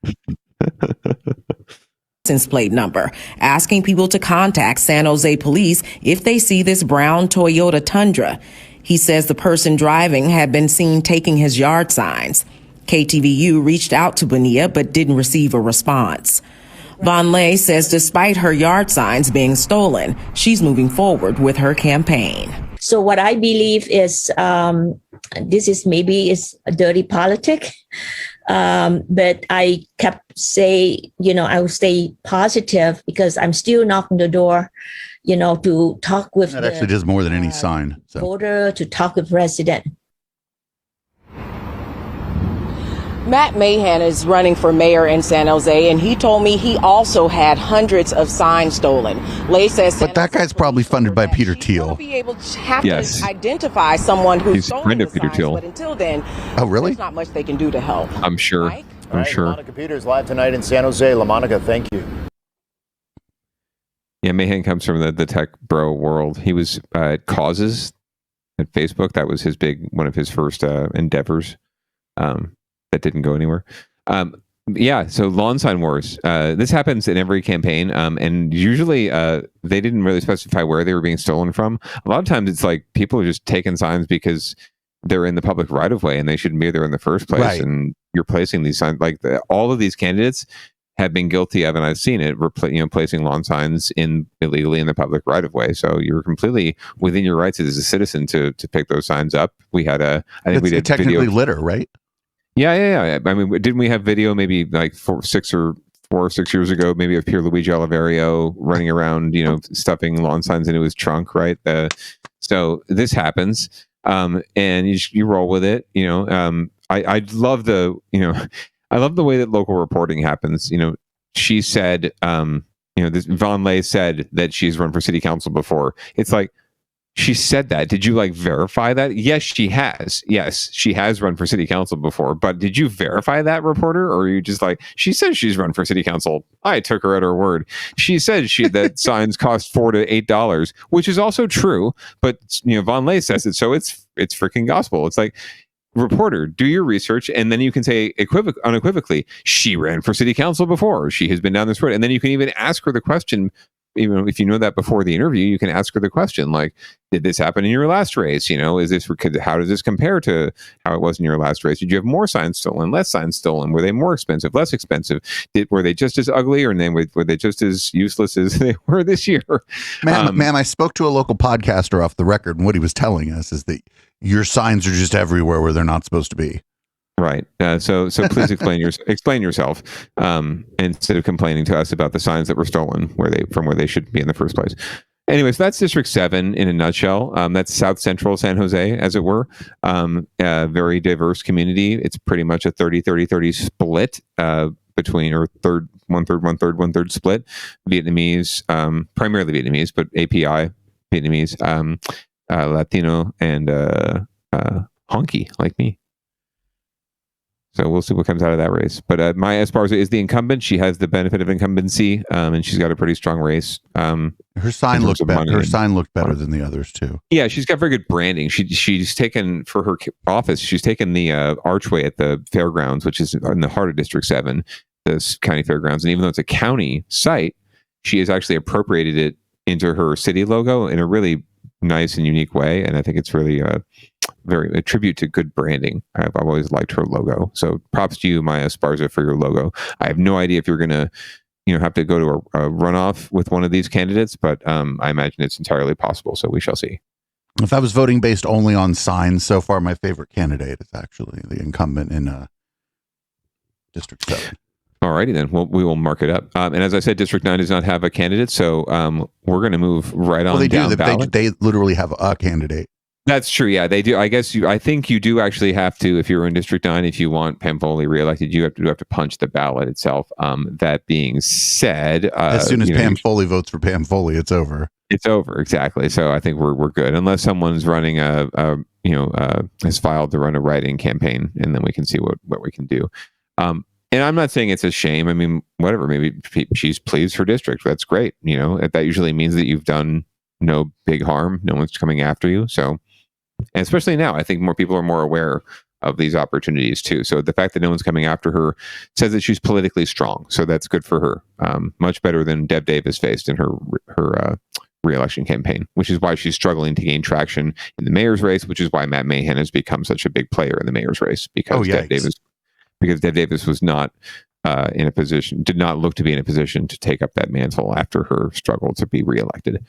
License plate number, asking people to contact San Jose police if they see this brown Toyota Tundra. He says the person driving had been seen taking his yard signs. KTVU reached out to Bonilla but didn't receive a response. Von Lay says despite her yard signs being stolen, she's moving forward with her campaign. So what I believe is this is maybe a dirty politic, but I kept I will stay positive because I'm still knocking the door, to talk with That actually does more than any sign. So. voter, to talk with resident. Matt Mahan is running for mayor in San Jose, and he told me he also had hundreds of signs stolen. Lay says, but that guy's probably funded by Peter Thiel. Be able to have to identify someone who's stolen the signs, but until then, oh really? There's not much they can do to help. I'm sure. I'm sure. Monica Peters live tonight in San Jose. LaMonica, thank you. Yeah, Mahan comes from the tech bro world. He was at Causes at Facebook. That was one of his first endeavors. That didn't go anywhere. So lawn sign wars. This happens in every campaign, and usually they didn't really specify where they were being stolen from. A lot of times it's like people are just taking signs because they're in the public right of way and they shouldn't be there in the first place. Right. And you're placing these signs. All of these candidates have been guilty of, and I've seen it, placing lawn signs illegally in the public right of way. So you're completely within your rights as a citizen to pick those signs up. We had we did technically video. litter, right? Yeah. I mean, didn't we have video maybe like 4 or 6 years ago, maybe of Pierluigi Oliverio running around, stuffing lawn signs into his trunk, right? So this happens, and you roll with it. I love I love the way that local reporting happens. She said, this Von Lay said that she's run for city council before. It's like, she said that. Did you verify that? Yes, she has. Yes, she has run for city council before. But did you verify that, reporter? Or are you just she says she's run for city council. I took her at her word. She said that signs cost $4 to $8, which is also true. But Von Lay says it, so it's freaking gospel. It's like, reporter, do your research, and then you can say unequivocally, she ran for city council before. She has been down this road, and then you can even ask her the question. Even if you know that before the interview, you can ask her the question did this happen in your last race? How does this compare to how it was in your last race? Did you have more signs stolen, less signs stolen? Were they more expensive, less expensive? Were they just as ugly, or were they just as useless as they were this year? Ma'am, I spoke to a local podcaster off the record, and what he was telling us is that your signs are just everywhere where they're not supposed to be. Right. So please explain yourself instead of complaining to us about the signs that were stolen from where they should be in the first place. Anyways, that's District 7 in a nutshell. That's South Central San Jose, as it were. A very diverse community. It's pretty much a 30-30-30 split between, or one-third split. Vietnamese, primarily Vietnamese, but API Vietnamese, Latino, and honky like me. So we'll see what comes out of that race. But Maya Esparza is the incumbent. She has the benefit of incumbency, and she's got a pretty strong race. Her sign looked better. Her sign looked better than the others too. Yeah, she's got very good branding. She's taken, for her office, she's taken the archway at the fairgrounds, which is in the heart of District 7, the county fairgrounds. And even though it's a county site, she has actually appropriated it into her city logo in a really nice and unique way. And I think it's really a tribute to good branding. I've always liked her logo. So props to you, Maya Esparza, for your logo. I have no idea if you're going to, have to go to a runoff with one of these candidates, but I imagine it's entirely possible. So we shall see. If I was voting based only on signs, so far my favorite candidate is actually the incumbent in District 7. Alrighty then. Well, we will mark it up. And as I said, District 9 does not have a candidate, so we're going to move right on down ballot. They literally have a candidate. That's true. Yeah, they do. I guess I think you do actually have to, if you're in District 9, if you want Pam Foley reelected, you have to punch the ballot itself. That being said, as soon as Pam Foley votes for Pam Foley, it's over. It's over, exactly. So I think we're good, unless someone's running has filed to run a write-in campaign, and then we can see what we can do. And I'm not saying it's a shame. I mean, whatever. Maybe she's pleased her district. That's great. That usually means that you've done no big harm. No one's coming after you. So. And especially now, I think more people are more aware of these opportunities too. So the fact that no one's coming after her says that she's politically strong. So that's good for her. Much better than Deb Davis faced in her re-election campaign, which is why she's struggling to gain traction in the mayor's race, which is why Matt Mahan has become such a big player in the mayor's race, because Deb Davis was not did not look to be in a position to take up that mantle after her struggle to be reelected.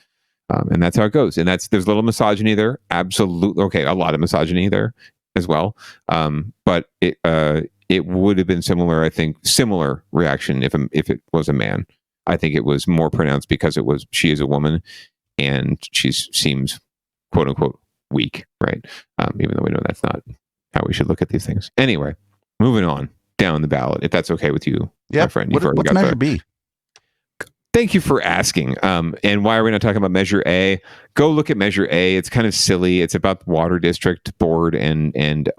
And that's how it goes. And there's a little misogyny there. Absolutely. Okay. A lot of misogyny there as well. But it would have been similar reaction if it was a man. I think it was more pronounced because she is a woman and she seems quote unquote weak, right? Even though we know that's not how we should look at these things. Anyway, moving on down the ballot, if that's okay with you, my friend. What's Measure B? Thank you for asking. And why are we not talking about Measure A? Go look at Measure A. It's kind of silly. It's about the Water District Board and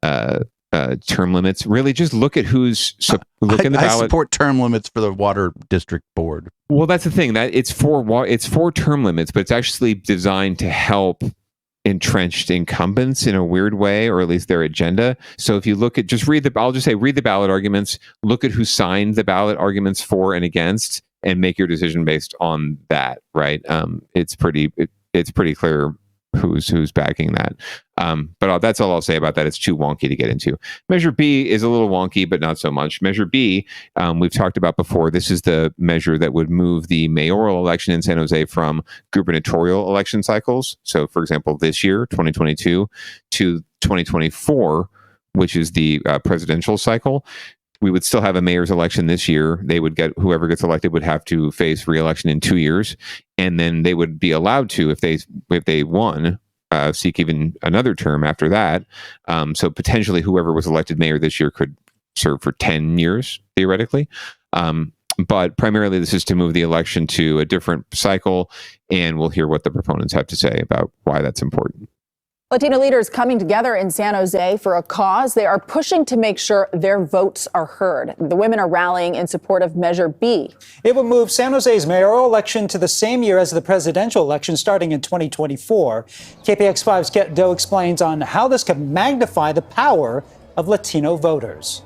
term limits. Really, just look at who's in the ballot. I support term limits for the Water District Board. Well, that's the thing. That it's for term limits, but it's actually designed to help entrenched incumbents in a weird way, or at least their agenda. So if you look at, read the ballot arguments, look at who signed the ballot arguments for and against, and make your decision based on that, right? It's pretty clear who's backing that. But that's all I'll say about that. It's too wonky to get into. Measure B is a little wonky, but not so much. Measure B, we've talked about before. This is the measure that would move the mayoral election in San Jose from gubernatorial election cycles. So, for example, this year, 2022, to 2024, which is the presidential cycle. We would still have a mayor's election this year. Whoever gets elected would have to face re-election in 2 years, and then they would be allowed to, if they won, seek even another term after that. So potentially, whoever was elected mayor this year could serve for 10 years theoretically. But primarily, this is to move the election to a different cycle, and we'll hear what the proponents have to say about why that's important. Latino leaders coming together in San Jose for a cause. They are pushing to make sure their votes are heard. The women are rallying in support of Measure B. It would move San Jose's mayoral election to the same year as the presidential election, starting in 2024. KPX5's Get Doe explains on how this could magnify the power of Latino voters.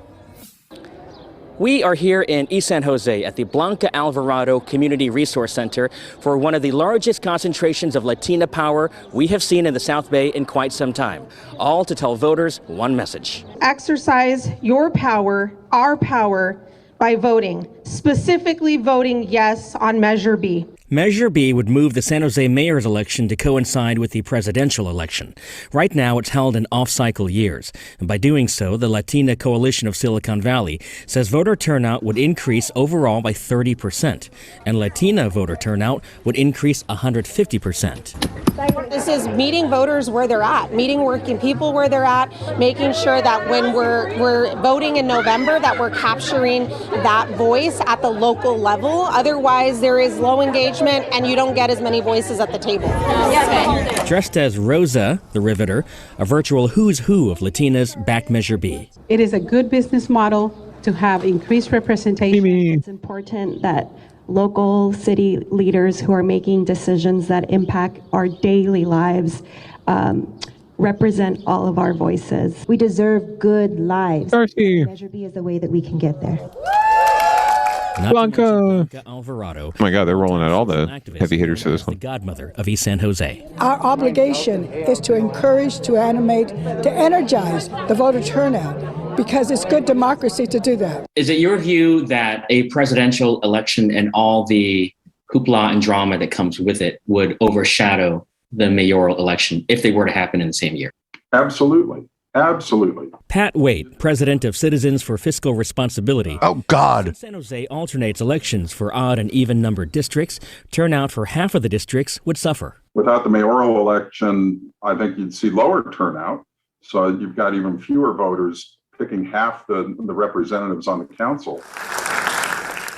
We are here in East San Jose at the Blanca Alvarado Community Resource Center for one of the largest concentrations of Latina power we have seen in the South Bay in quite some time, all to tell voters one message. Exercise your power, our power, by voting, specifically voting yes on Measure B. Measure B would move the San Jose mayor's election to coincide with the presidential election. Right now, it's held in off-cycle years. And by doing so, the Latina Coalition of Silicon Valley says voter turnout would increase overall by 30%, and Latina voter turnout would increase 150%. This is meeting voters where they're at, meeting working people where they're at, making sure that when we're voting in November, that we're capturing that voice at the local level. Otherwise, there is low engagement and you don't get as many voices at the table. Dressed as Rosa, the Riveter, a virtual who's who of Latinas back Measure B. It is a good business model to have increased representation. It's important that local city leaders who are making decisions that impact our daily lives represent all of our voices. We deserve good lives. Measure B is the way that we can get there. Blanca Alvarado. Oh my God, they're rolling out all the heavy hitters for this one. The godmother of East San Jose. Our obligation is to encourage, to animate, to energize the voter turnout, because it's good democracy to do that. Is it your view that a presidential election and all the hoopla and drama that comes with it would overshadow the mayoral election if they were to happen in the same year? Absolutely. Absolutely. Pat Waite, president of Citizens for Fiscal Responsibility. Oh, God. San Jose alternates elections for odd and even numbered districts. Turnout for half of the districts would suffer. Without the mayoral election, I think you'd see lower turnout. So you've got even fewer voters picking half the representatives on the council.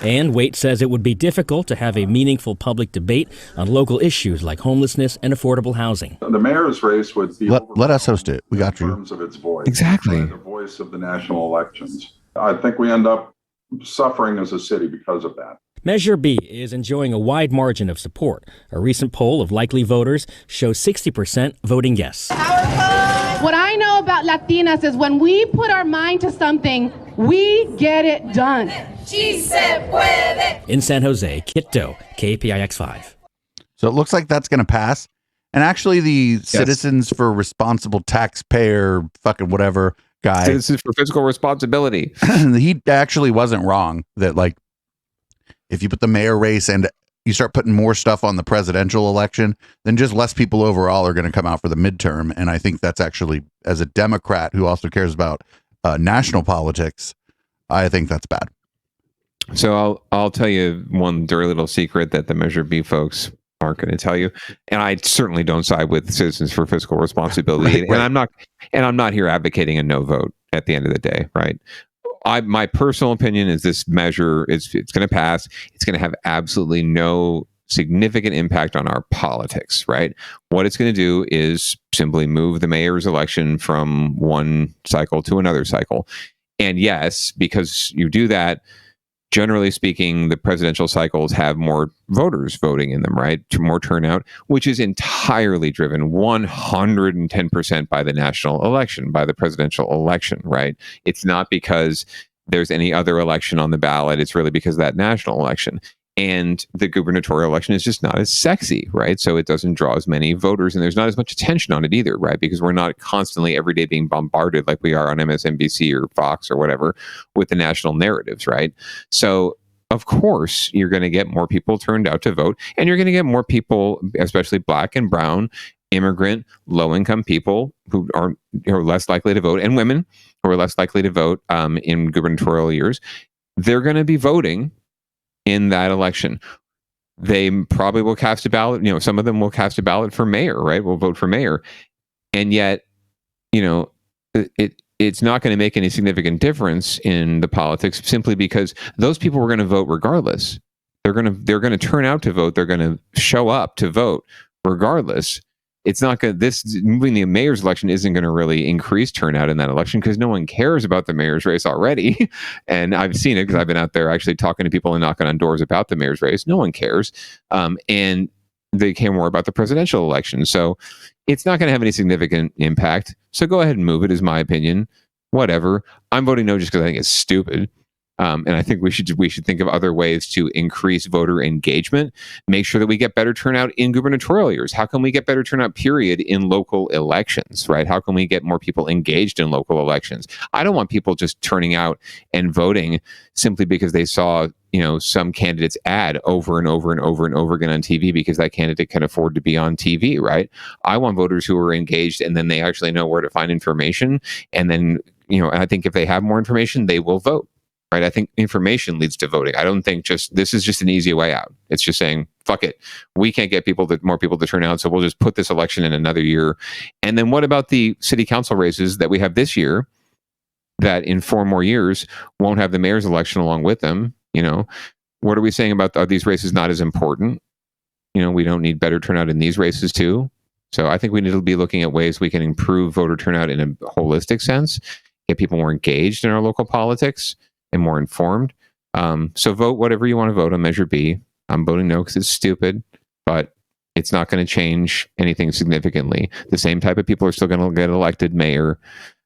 And Waite says it would be difficult to have a meaningful public debate on local issues like homelessness and affordable housing. The mayor's race would be let us host it. We got in you. terms of its voice. Exactly. The voice of the national elections. I think we end up suffering as a city because of that. Measure B is enjoying a wide margin of support. A recent poll of likely voters shows 60% voting yes. What I know about Latinas is when we put our mind to something, we get it done. In San Jose, Kit Doe, KPIX5. So it looks like that's going to pass. And actually, the Citizens for Responsible Taxpayer, fucking whatever guy, Citizens for Fiscal Responsibility, he actually wasn't wrong that, like, if you put the mayor race and you start putting more stuff on the presidential election, then just less people overall are going to come out for the midterm. And I think that's actually, as a Democrat who also cares about national politics, I think that's bad. So I'll tell you one dirty little secret that the Measure B folks aren't going to tell you, and I certainly don't side with Citizens for Fiscal Responsibility, right. And I'm not here advocating a no vote at the end of the day, right? My personal opinion is this measure it's going to pass. It's going to have absolutely no significant impact on our politics, right? What it's going to do is simply move the mayor's election from one cycle to another cycle. And yes, because you do that, generally speaking, the presidential cycles have more voters voting in them, right? More turnout, which is entirely driven 110% by the national election, by the presidential election, right? It's not because there's any other election on the ballot. It's really because of that national election. And the gubernatorial election is just not as sexy, right? So it doesn't draw as many voters, and there's not as much attention on it either, right? Because we're not constantly every day being bombarded like we are on MSNBC or Fox or whatever with the national narratives, right? So of course you're going to get more people turned out to vote, and you're going to get more people, especially Black and brown, immigrant, low-income people who are less likely to vote, and women who are less likely to vote in gubernatorial years. They're going to be voting in that election. They probably will cast a ballot. Some of them will cast a ballot for mayor, right? Will vote for mayor. And yet, it's not going to make any significant difference in the politics simply because those people were going to vote regardless. They're going to turn out to vote. They're going to show up to vote regardless. It's not going. Moving the mayor's election isn't going to really increase turnout in that election because no one cares about the mayor's race already. And I've seen it because I've been out there actually talking to people and knocking on doors about the mayor's race. No one cares, and they care more about the presidential election. So it's not going to have any significant impact. So go ahead and move it, is my opinion. Whatever. I'm voting no just because I think it's stupid. And I think we should think of other ways to increase voter engagement, make sure that we get better turnout in gubernatorial years. How can we get better turnout, period, in local elections, right? How can we get more people engaged in local elections? I don't want people just turning out and voting simply because they saw, some candidate's ad over and over and over and over again on TV because that candidate can afford to be on TV, right? I want voters who are engaged and then they actually know where to find information. And then, I think if they have more information, they will vote. Right. I think information leads to voting. I don't think this is just an easy way out. It's just saying, fuck it. We can't get more people to turn out. So we'll just put this election in another year. And then what about the city council races that we have this year that in 4 more years won't have the mayor's election along with them? What are we saying about, are these races not as important? We don't need better turnout in these races too. So I think we need to be looking at ways we can improve voter turnout in a holistic sense, get people more engaged in our local politics and more informed. So vote whatever you want to vote on Measure B. I'm voting no because it's stupid, but it's not going to change anything significantly. The same type of people are still going to get elected mayor.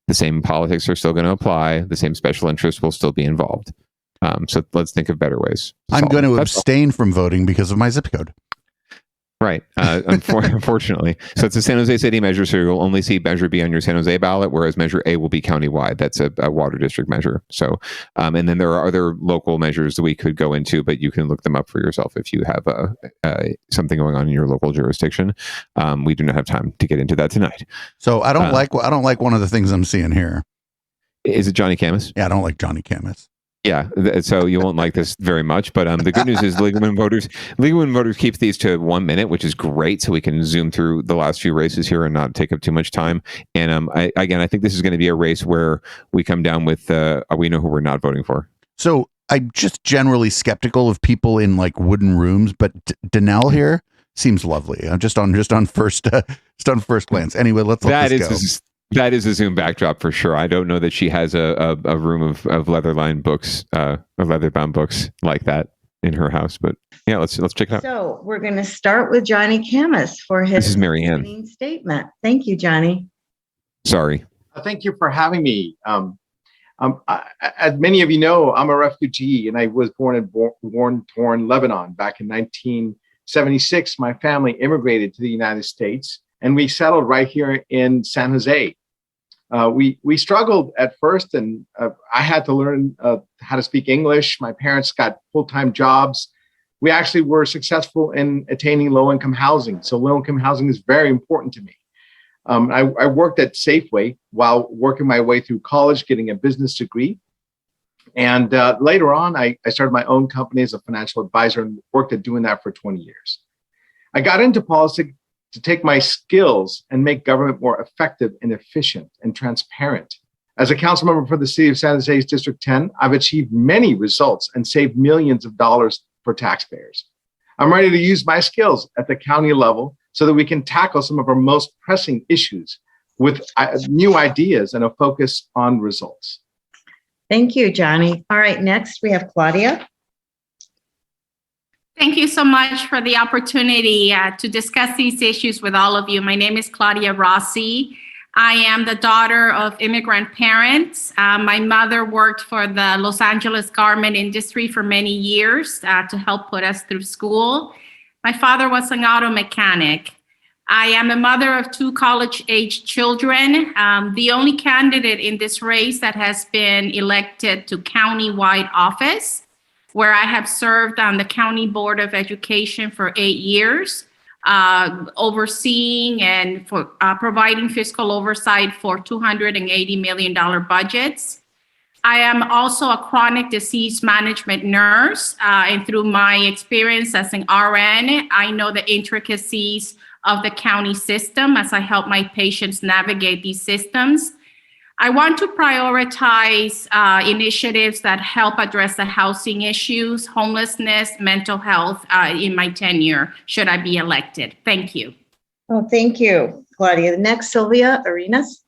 The same politics are still going to apply. The same special interests will still be involved. So let's think of better ways. I'm going to abstain from voting because of my zip code. Right. Unfortunately. So it's a San Jose City measure, so you'll only see Measure B on your San Jose ballot, whereas Measure A will be countywide. That's a water district measure. So, and then there are other local measures that we could go into, but you can look them up for yourself if you have something going on in your local jurisdiction. We do not have time to get into that tonight. So I don't like one of the things I'm seeing here. Is it Johnny Camus? Yeah, I don't like Johnny Camus. Yeah, so you won't like this very much, but the good news is League of Women Voters keeps these to 1 minute, which is great, so we can zoom through the last few races here and not take up too much time. And I think this is going to be a race where we come down with we know who we're not voting for. So I'm just generally skeptical of people in like wooden rooms, but Danelle here seems lovely. I'm just on first glance. Anyway, let's let this go. That is a Zoom backdrop for sure. I don't know that she has a room of leather-lined books, of leather-bound books like that in her house. But yeah, let's check it out. So we're going to start with Johnny Camus for his This is Marianne. opening statement. Thank you, Johnny. Sorry. Thank you for having me. As many of you know, I'm a refugee, and I was born in Lebanon back in 1976. My family immigrated to the United States, and we settled right here in San Jose. We struggled at first, and I had to learn how to speak English. My parents got full-time jobs. We actually were successful in attaining low-income housing. So low-income housing is very important to me. I worked at Safeway while working my way through college, getting a business degree. And later on, I started my own company as a financial advisor and worked at doing that for 20 years. I got into politics to take my skills and make government more effective and efficient and transparent. As a council member for the city of San Jose's District 10, I've achieved many results and saved millions of dollars for taxpayers. I'm ready to use my skills at the county level so that we can tackle some of our most pressing issues with new ideas and a focus on results. Thank you, Johnny. All right, next we have Claudia. Thank you so much for the opportunity to discuss these issues with all of you. My name is Claudia Rossi. I am the daughter of immigrant parents. My mother worked for the Los Angeles garment industry for many years to help put us through school. My father was an auto mechanic. I am a mother of 2 college-age children, the only candidate in this race that has been elected to county-wide office, where I have served on the County Board of Education for 8 years, overseeing and for providing fiscal oversight for $280 million budgets. I am also a chronic disease management nurse, and through my experience as an RN, I know the intricacies of the county system as I help my patients navigate these systems. I want to prioritize initiatives that help address the housing issues, homelessness, mental health in my tenure, should I be elected. Thank you. Oh, thank you, Claudia. Next, Sylvia Arenas.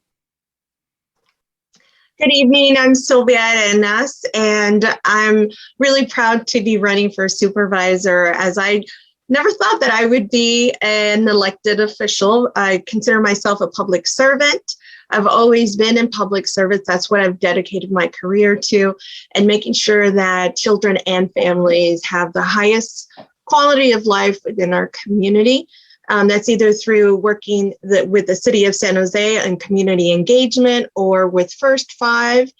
Good evening. I'm Sylvia Arenas, and I'm really proud to be running for supervisor, as I never thought that I would be an elected official. I consider myself a public servant. I've always been in public service. That's what I've dedicated my career to, and making sure that children and families have the highest quality of life within our community. That's either through working with the city of San Jose and community engagement, or with First Five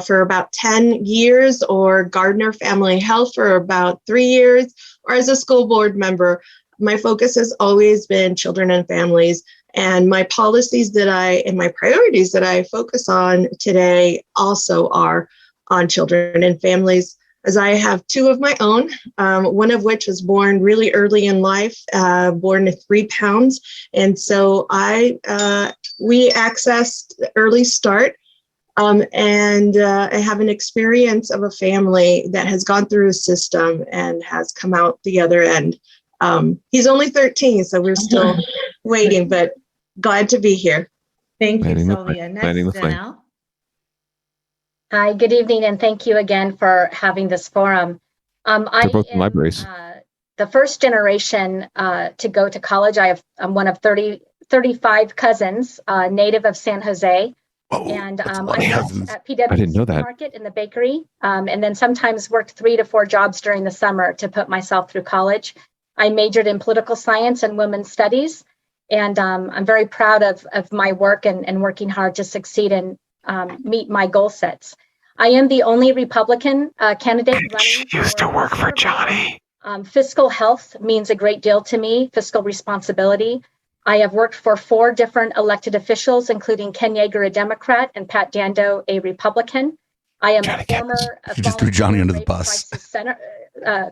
for about 10 years, or Gardner Family Health for about 3 years, or as a school board member. My focus has always been children and families. And my policies and my priorities that I focus on today also are on children and families, as I have 2 of my own, one of which was born really early in life, born at 3 pounds. And so we accessed early start, and I have an experience of a family that has gone through a system and has come out the other end. He's only 13, so we're still waiting, but glad to be here. Thank you, Sylvia. Next, Danelle. Hi, good evening, and thank you again for having this forum. They're both in libraries. The first generation to go to college. I'm one of 35 cousins, native of San Jose. And I worked at PwC Market in the bakery, and then sometimes worked 3 to 4 jobs during the summer to put myself through college. I majored in political science and women's studies, and I'm very proud of my work and working hard to succeed and meet my goal sets. I am the only Republican candidate running. She used to work for Johnny. Fiscal health means a great deal to me, fiscal responsibility. I have worked for 4 different elected officials, including Ken Yeager, a Democrat, and Pat Dando, a Republican. I am a former She just threw Johnny under the bus.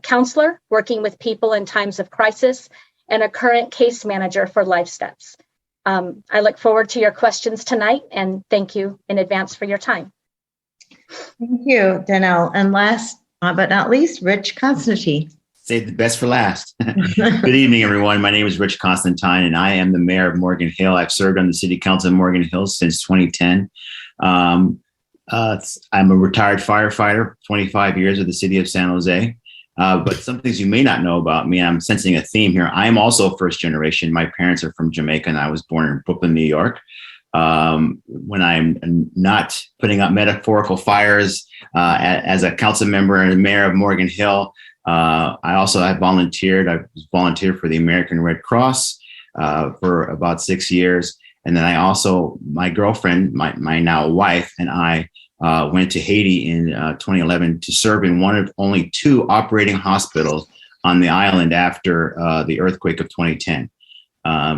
counselor working with people in times of crisis and a current case manager for Life Steps. I look forward to your questions tonight and thank you in advance for your time. Thank you, Danelle. And last but not least, Rich Constantine. Save the best for last. Good evening, everyone. My name is Rich Constantine, and I am the mayor of Morgan Hill. I've served on the city council of Morgan Hill since 2010. I'm a retired firefighter, 25 years with the city of San Jose. But some things you may not know about me, I'm sensing a theme here. I am also first generation. My parents are from Jamaica, and I was born in Brooklyn, New York. When I'm not putting up metaphorical fires as a council member and mayor of Morgan Hill, I volunteered. I was volunteered for the American Red Cross for about 6 years. And then my girlfriend, my now wife, and I went to Haiti in 2011 to serve in one of only 2 operating hospitals on the island after the earthquake of 2010.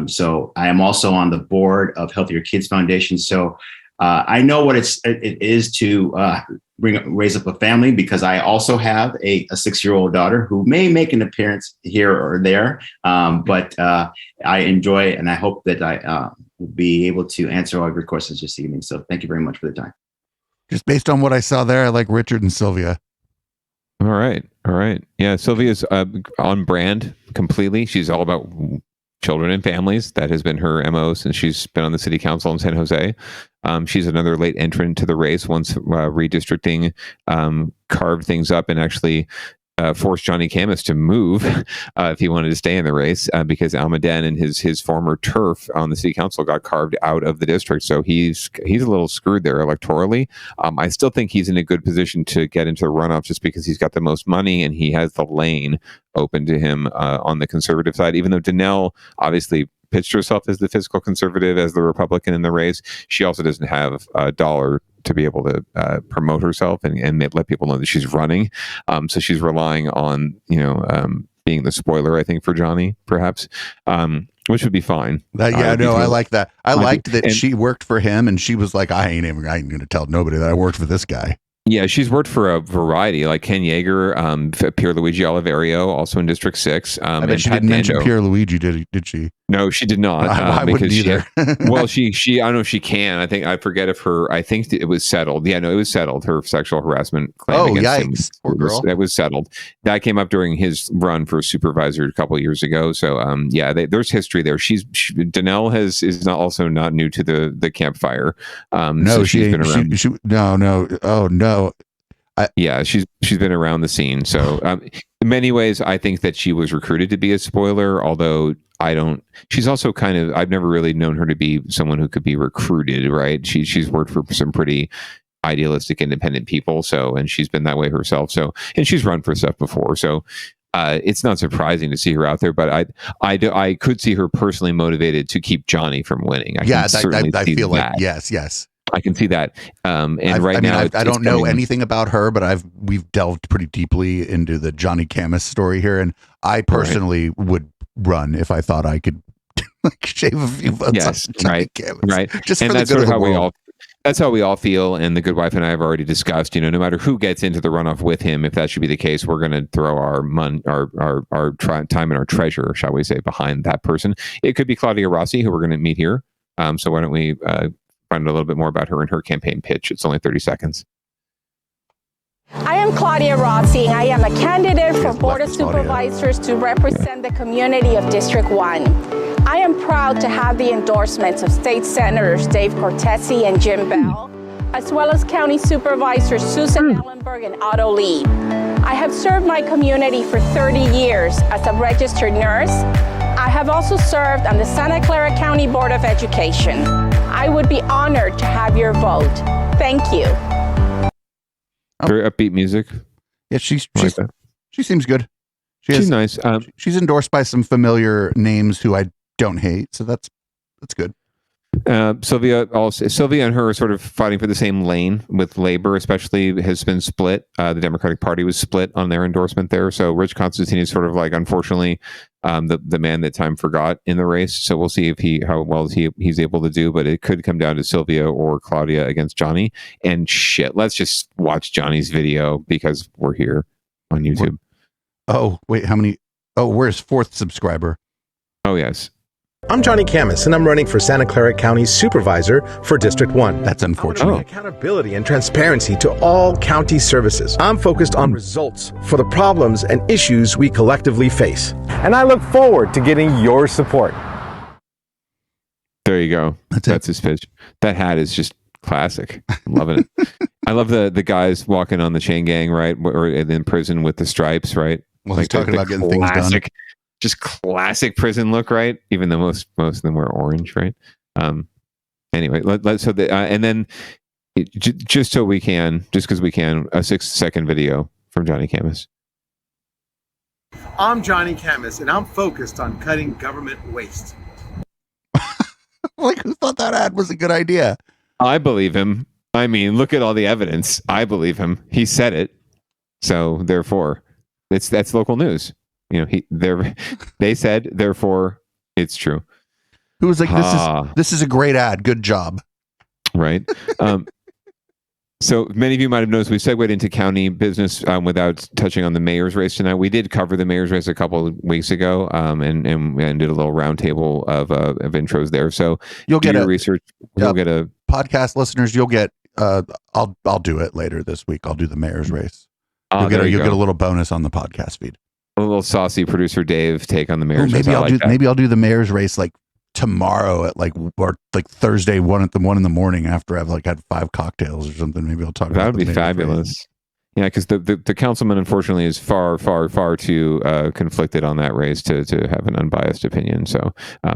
So I am also on the board of Healthier Kids Foundation. So I know what it is to raise up a family, because I also have a 6-year-old daughter who may make an appearance here or there. But I enjoy it, and I hope that I will be able to answer all of your questions this evening. So thank you very much for the time. Just based on what I saw there, I like Richard and Sylvia. All right. Yeah, Sylvia's on brand completely. She's all about children and families. That has been her MO since she's been on the city council in San Jose. She's another late entrant to the race once redistricting carved things up and actually forced Johnny Camus to move if he wanted to stay in the race, because Almaden and his former turf on the city council got carved out of the district. So he's a little screwed there electorally. I still think he's in a good position to get into the runoff just because he's got the most money and he has the lane open to him on the conservative side, even though Danelle obviously pitched herself as the fiscal conservative, as the Republican in the race. She also doesn't have a dollar to be able to promote herself and let people know that she's running. So she's relying on, being the spoiler, I think, for Johnny, perhaps, which would be fine. I like that. I liked that she worked for him and she was like, I ain't going to tell nobody that I worked for this guy. Yeah, she's worked for a variety, like Ken Yeager, Pierluigi Oliverio, also in District 6. I bet she didn't mention Pierluigi, did she? No, she did not. I wouldn't either. She I don't know if she can. I forget if I think it was settled. Yeah, no, it was settled. Her sexual harassment claim against him. Poor girl. That was settled. That came up during his run for supervisor a couple of years ago. So, there's history there. Danelle is also not new to the campfire. No, she's been around. She's been around the scene. So in many ways, I think that she was recruited to be a spoiler, although she's also I've never really known her to be someone who could be recruited, right? She's worked for some pretty idealistic independent people. So, and she's been that way herself. So, and she's run for stuff before. So it's not surprising to see her out there, but I could see her personally motivated to keep Johnny from winning. I feel like, yes. I can see that. I don't know anything about her, but we've delved pretty deeply into the Johnny Camus story here, and I personally would run if I thought I could shave a few votes. Yes, on Johnny Camus. Right. Just and for the good of the world. That's how we all feel, and the good wife and I have already discussed. No matter who gets into the runoff with him, if that should be the case, we're going to throw our time and our treasure, shall we say, behind that person. It could be Claudia Rossi, who we're going to meet here. So why don't we find a little bit more about her and her campaign pitch? It's only 30 seconds. I am Claudia Rossi. I am a candidate for Board of Supervisors to represent the community of District 1. I am proud to have the endorsements of State Senators Dave Cortese and Jim Bell, as well as County Supervisors Susan Ellenberg and Otto Lee. I have served my community for 30 years as a registered nurse. I have also served on the Santa Clara County Board of Education. I would be honored to have your vote. Thank you. Very upbeat music. Yeah, she seems good. She's nice. She's endorsed by some familiar names who I don't hate, so that's good. Sylvia and her are sort of fighting for the same lane with labor, especially has been split. The Democratic Party was split on their endorsement there. So Rich Constantine is sort of like, unfortunately, the man that time forgot in the race. So we'll see if how well he's able to do. But it could come down to Sylvia or Claudia against Johnny. And shit, let's just watch Johnny's video because we're here on YouTube. Oh wait, how many? Oh, we're his 4th subscriber. Oh yes. I'm Johnny Camus, and I'm running for Santa Clara County Supervisor for District 1. That's unfortunate. Bring accountability and transparency to all county services. I'm focused on results for the problems and issues we collectively face. And I look forward to getting your support. There you go. That's his pitch. That hat is just classic. I'm loving it. I love the guys walking on the chain gang, right? Or in prison with the stripes, right? Well, he's talking about getting things done. Just classic prison look, right? Even though most of them were orange, right? Anyway, and then just so we can, just because we can, a 6-second video from Johnny Camus. I'm Johnny Camus, and I'm focused on cutting government waste. Like, who thought that ad was a good idea? I believe him. I mean, look at all the evidence. I believe him. He said it. So therefore, that's local news. You know, they said, therefore, it's true. Who was like, this is a great ad. Good job. Right. So many of you might have noticed we segued into county business without touching on the mayor's race tonight. We did cover the mayor's race a couple of weeks ago, and did a little roundtable of intros there. So you'll get your research. You'll get a podcast listeners. You'll get. I'll do it later this week. I'll do the mayor's race. You'll get a little bonus on the podcast feed. A little saucy producer Dave take on the mayor's race. Maybe I'll do the mayor's race like tomorrow at like Thursday 1 in the morning after I've like had 5 cocktails or something. Maybe I'll talk about that. Would be fabulous. Race. Yeah, because the councilman unfortunately is far too conflicted on that race to have an unbiased opinion. So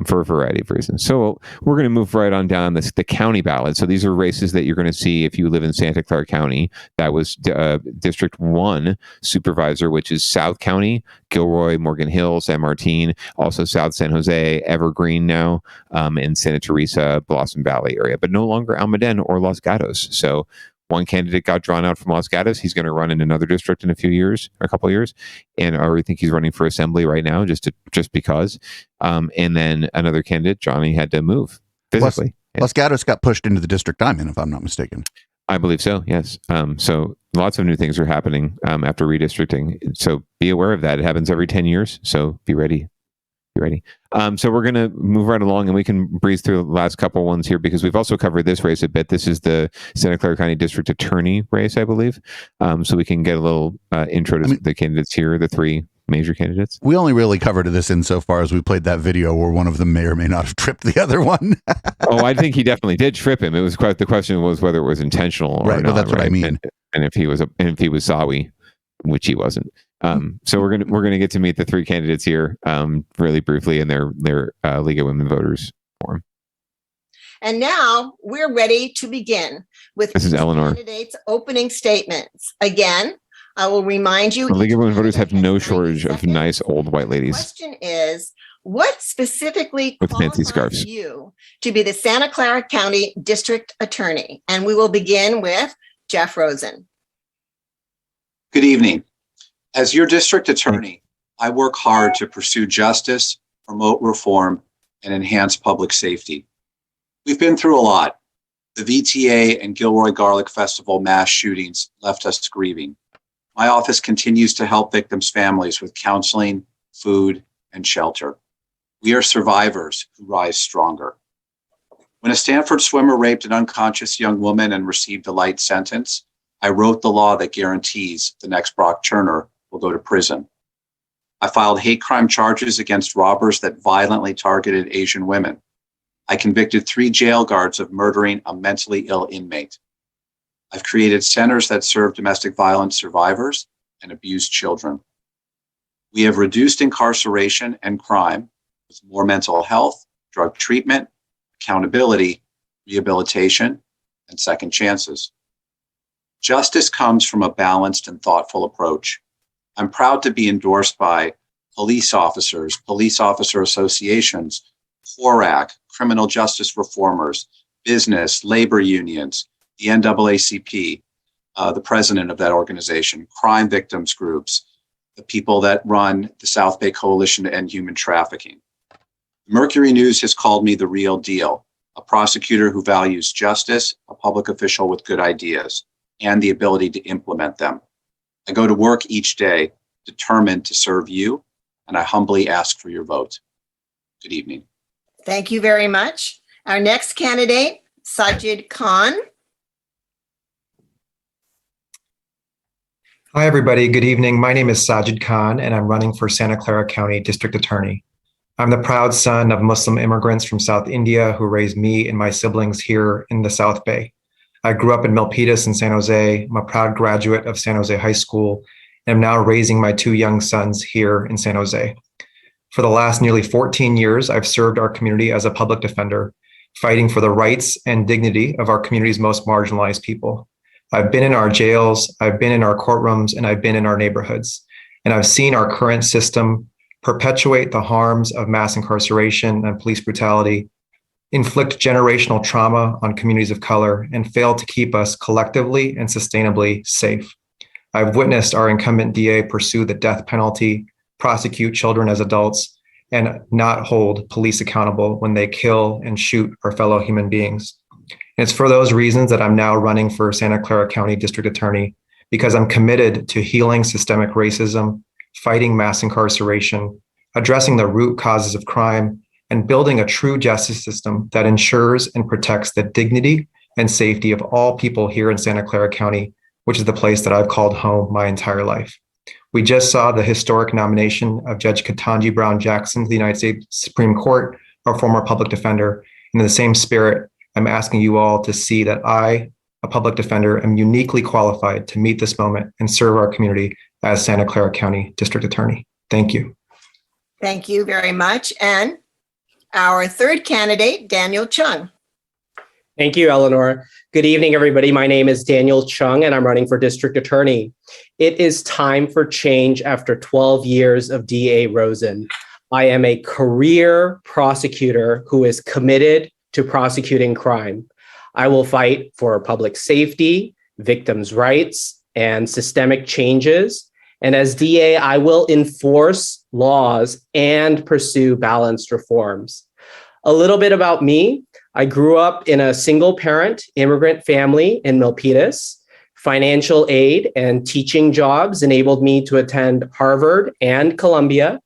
for a variety of reasons. So we're going to move right on down the county ballot. So these are races that you're going to see if you live in Santa Clara County. That was District 1 Supervisor, which is South County, Gilroy, Morgan Hill, San Martin, also South San Jose, Evergreen now, and Santa Teresa, Blossom Valley area, but no longer Almaden or Los Gatos. So one candidate got drawn out from Los Gatos. He's going to run in another district in a couple of years. And I already think he's running for assembly right now, just because. And then another candidate, Johnny, had to move physically. Los Gatos got pushed into the district I'm in, if I'm not mistaken. I believe so, yes. So lots of new things are happening after redistricting. So be aware of that. It happens every 10 years. So be ready. So we're going to move right along, and we can breeze through the last couple ones here because we've also covered this race a bit. This is the Santa Clara County District Attorney race, I believe. So we can get a little intro to the candidates here, the 3 major candidates. We only really covered this insofar as we played that video where one of them may or may not have tripped the other one. Oh, I think he definitely did trip him. It was the question was whether it was intentional or not. Well, that's what I mean. And if he was Sawi, which he wasn't. So we're gonna get to meet the 3 candidates here really briefly in their League of Women Voters forum. And now we're ready to begin with this is Eleanor. Candidates' opening statements. Again, I will remind you. The League of Women Voters have no shortage of nice old white ladies. The question is, what specifically with fancy scarves you to be the Santa Clara County District Attorney? And we will begin with Jeff Rosen. Good evening. As your district attorney, I work hard to pursue justice, promote reform, and enhance public safety. We've been through a lot. The VTA and Gilroy Garlic Festival mass shootings left us grieving. My office continues to help victims' families with counseling, food, and shelter. We are survivors who rise stronger. When a Stanford swimmer raped an unconscious young woman and received a light sentence, I wrote the law that guarantees the next Brock Turner will go to prison. I filed hate crime charges against robbers that violently targeted Asian women. I convicted 3 jail guards of murdering a mentally ill inmate. I've created centers that serve domestic violence survivors and abused children. We have reduced incarceration and crime with more mental health, drug treatment, accountability, rehabilitation, and second chances. Justice comes from a balanced and thoughtful approach. I'm proud to be endorsed by police officers, police officer associations, CORAC, criminal justice reformers, business, labor unions, the NAACP, the president of that organization, crime victims groups, the people that run the South Bay Coalition to End Human Trafficking. Mercury News has called me the real deal, a prosecutor who values justice, a public official with good ideas, and the ability to implement them. I go to work each day determined to serve you, and I humbly ask for your vote. Good evening. Thank you very much. Our next candidate, Sajid Khan. Hi, everybody. Good evening. My name is Sajid Khan, and I'm running for Santa Clara County District Attorney. I'm the proud son of Muslim immigrants from South India who raised me and my siblings here in the South Bay. I grew up in Milpitas in San Jose. I'm a proud graduate of San Jose High School, and I'm now raising my 2 young sons here in San Jose. For the last nearly 14 years, I've served our community as a public defender, fighting for the rights and dignity of our community's most marginalized people. I've been in our jails, I've been in our courtrooms, and I've been in our neighborhoods. And I've seen our current system perpetuate the harms of mass incarceration and police brutality, inflict generational trauma on communities of color, and fail to keep us collectively and sustainably safe. I've witnessed our incumbent DA pursue the death penalty, prosecute children as adults, and not hold police accountable when they kill and shoot our fellow human beings. And it's for those reasons that I'm now running for Santa Clara County District Attorney, because I'm committed to healing systemic racism, fighting mass incarceration, addressing the root causes of crime, and building a true justice system that ensures and protects the dignity and safety of all people here in Santa Clara County, which is the place that I've called home my entire life. We just saw the historic nomination of Judge Ketanji Brown Jackson to the United States Supreme Court, our former public defender. And in the same spirit, I'm asking you all to see that I, a public defender, am uniquely qualified to meet this moment and serve our community as Santa Clara County District Attorney. Thank you. Thank you very much. And our third candidate, Daniel Chung. Thank you, Eleanor. Good evening, everybody. My name is Daniel Chung, and I'm running for District Attorney. It is time for change after 12 years of DA Rosen. I am a career prosecutor who is committed to prosecuting crime. I will fight for public safety, victims' rights, and systemic changes. And as DA, I will enforce laws and pursue balanced reforms. A little bit about me. I grew up in a single-parent immigrant family in Milpitas. Financial aid and teaching jobs enabled me to attend Harvard and Columbia.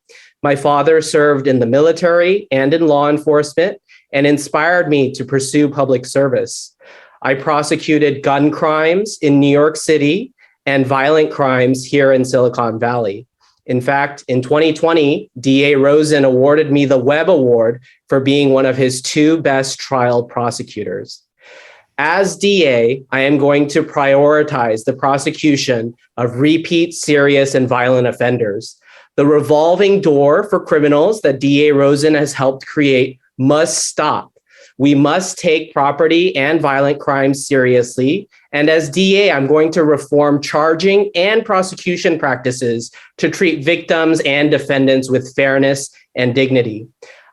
My father served in the military and in law enforcement and inspired me to pursue public service. I prosecuted gun crimes in New York City and violent crimes here in Silicon Valley. In fact, in 2020, DA Rosen awarded me the Webb Award for being one of his 2 best trial prosecutors. As DA, I am going to prioritize the prosecution of repeat serious and violent offenders. The revolving door for criminals that DA Rosen has helped create must stop. We must take property and violent crimes seriously. And as DA, I'm going to reform charging and prosecution practices to treat victims and defendants with fairness and dignity.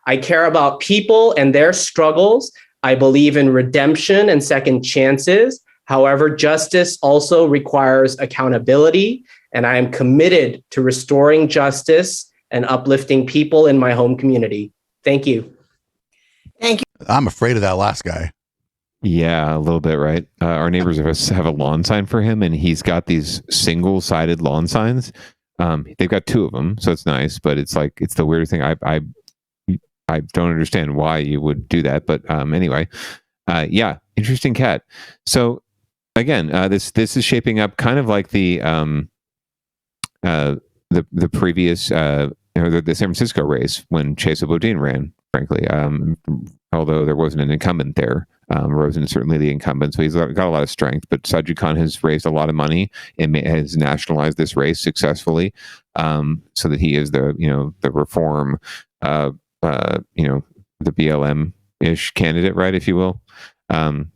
I care about people and their struggles. I believe in redemption and second chances. However, justice also requires accountability, and I am committed to restoring justice and uplifting people in my home community. Thank you. Thank you. I'm afraid of that last guy. Yeah, a little bit, right? Our neighbors have a lawn sign for him, and he's got these single-sided lawn signs. They've got 2 of them, so it's nice, but it's the weirdest thing. I don't understand why you would do that, but anyway, yeah, interesting cat. So again, this is shaping up kind of like the previous the San Francisco race when Chesa Boudin ran. Frankly, although there wasn't an incumbent there, Rosen is certainly the incumbent, so he's got a lot of strength. But Sajid Khan has raised a lot of money and has nationalized this race successfully, so that he is the reform, the BLM-ish candidate, right, if you will.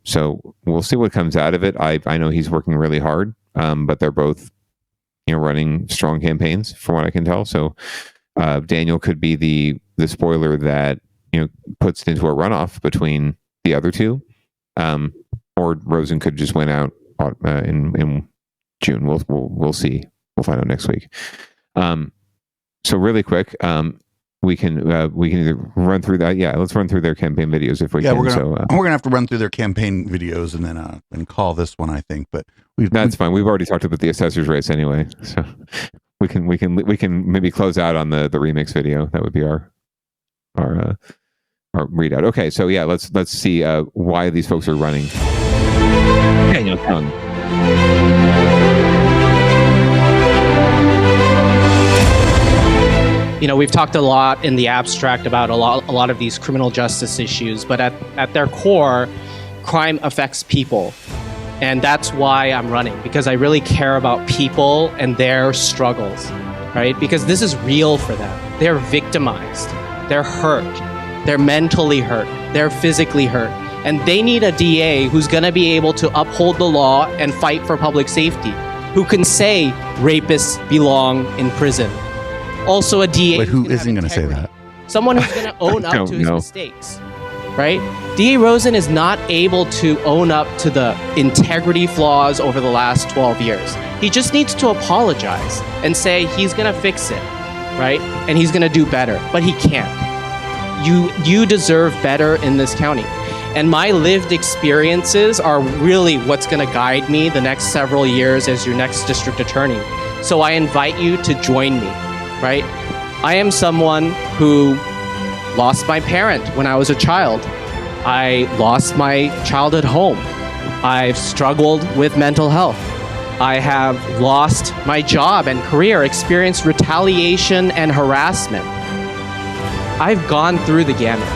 So we'll see what comes out of it. I know he's working really hard, but they're both running strong campaigns from what I can tell. So Daniel could be the spoiler that puts it into a runoff between the other 2, or Rosen could just win out in June. We'll see. We'll find out next week. So really quick, we can either run through that. Yeah, let's run through their campaign videos if we can. We're gonna have to run through their campaign videos and then and call this one, I think. But that's fine. We've already talked about the assessor's race anyway, so we can maybe close out on the remix video. That would be our readout. Okay, so yeah, let's see why these folks are running. Daniel Chung. You know, we've talked a lot in the abstract about a lot of these criminal justice issues, but at their core, crime affects people. And that's why I'm running, because I really care about people and their struggles, right? Because this is real for them. They're victimized. They're hurt. They're mentally hurt. They're physically hurt. And they need a DA who's going to be able to uphold the law and fight for public safety, who can say rapists belong in prison. Also a DA. Wait, who isn't going to say that? Someone who's going to own up to his mistakes, right? DA Rosen is not able to own up to the integrity flaws over the last 12 years. He just needs to apologize and say he's going to fix it, right? And he's going to do better, but he can't. You deserve better in this county. And my lived experiences are really what's going to guide me the next several years as your next district attorney. So I invite you to join me. Right? I am someone who lost my parent when I was a child. I lost my childhood home. I've struggled with mental health. I have lost my job and career, experienced retaliation and harassment. I've gone through the gamut.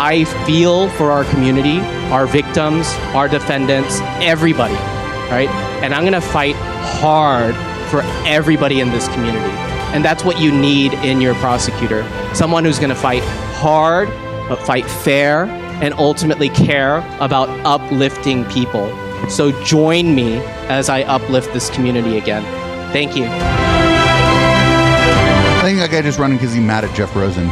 I feel for our community, our victims, our defendants, everybody, right? And I'm gonna fight hard for everybody in this community. And that's what you need in your prosecutor. Someone who's going to fight hard, but fight fair, and ultimately care about uplifting people. So join me as I uplift this community again. Thank you. I think that guy just running because he's mad at Jeff Rosen.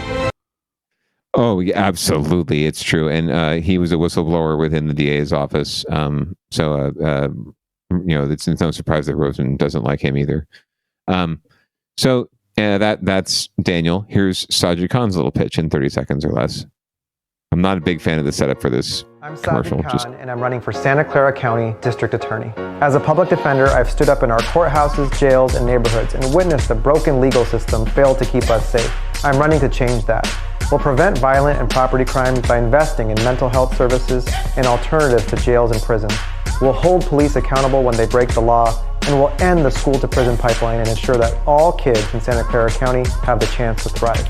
Oh, yeah, absolutely. It's true. And he was a whistleblower within the DA's office. It's no surprise that Rosen doesn't like him either. So that's Daniel. Here's Sajid Khan's little pitch in 30 seconds or less. I'm not a big fan of the setup for this commercial. I'm Sajid Khan, and I'm running for Santa Clara County District Attorney. As a public defender, I've stood up in our courthouses, jails, and neighborhoods and witnessed the broken legal system fail to keep us safe. I'm running to change that. We'll prevent violent and property crimes by investing in mental health services and alternatives to jails and prisons. We'll hold police accountable when they break the law, and we'll end the school-to-prison pipeline and ensure that all kids in Santa Clara County have the chance to thrive.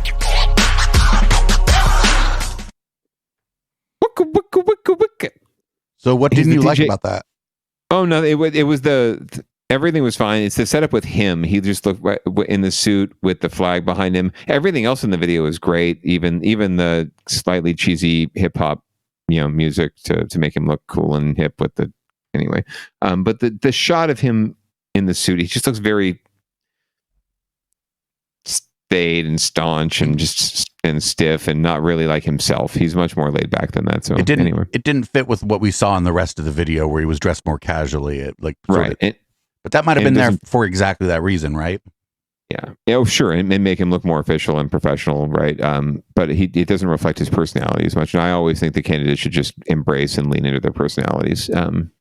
So what didn't you like about that? Oh, no, it was everything was fine. It's the setup with him. He just looked right in the suit with the flag behind him. Everything else in the video was great. Even the slightly cheesy hip-hop, music to make him look cool and hip with the... Anyway, but the shot of him in the suit, he just looks very staid and staunch and stiff and not really like himself. He's much more laid back than that. So it didn't fit with what we saw in the rest of the video where he was dressed more casually. But that might have been there for exactly that reason, right? Yeah. Oh, sure. And make him look more official and professional, right? But it doesn't reflect his personality as much. And I always think the candidates should just embrace and lean into their personalities.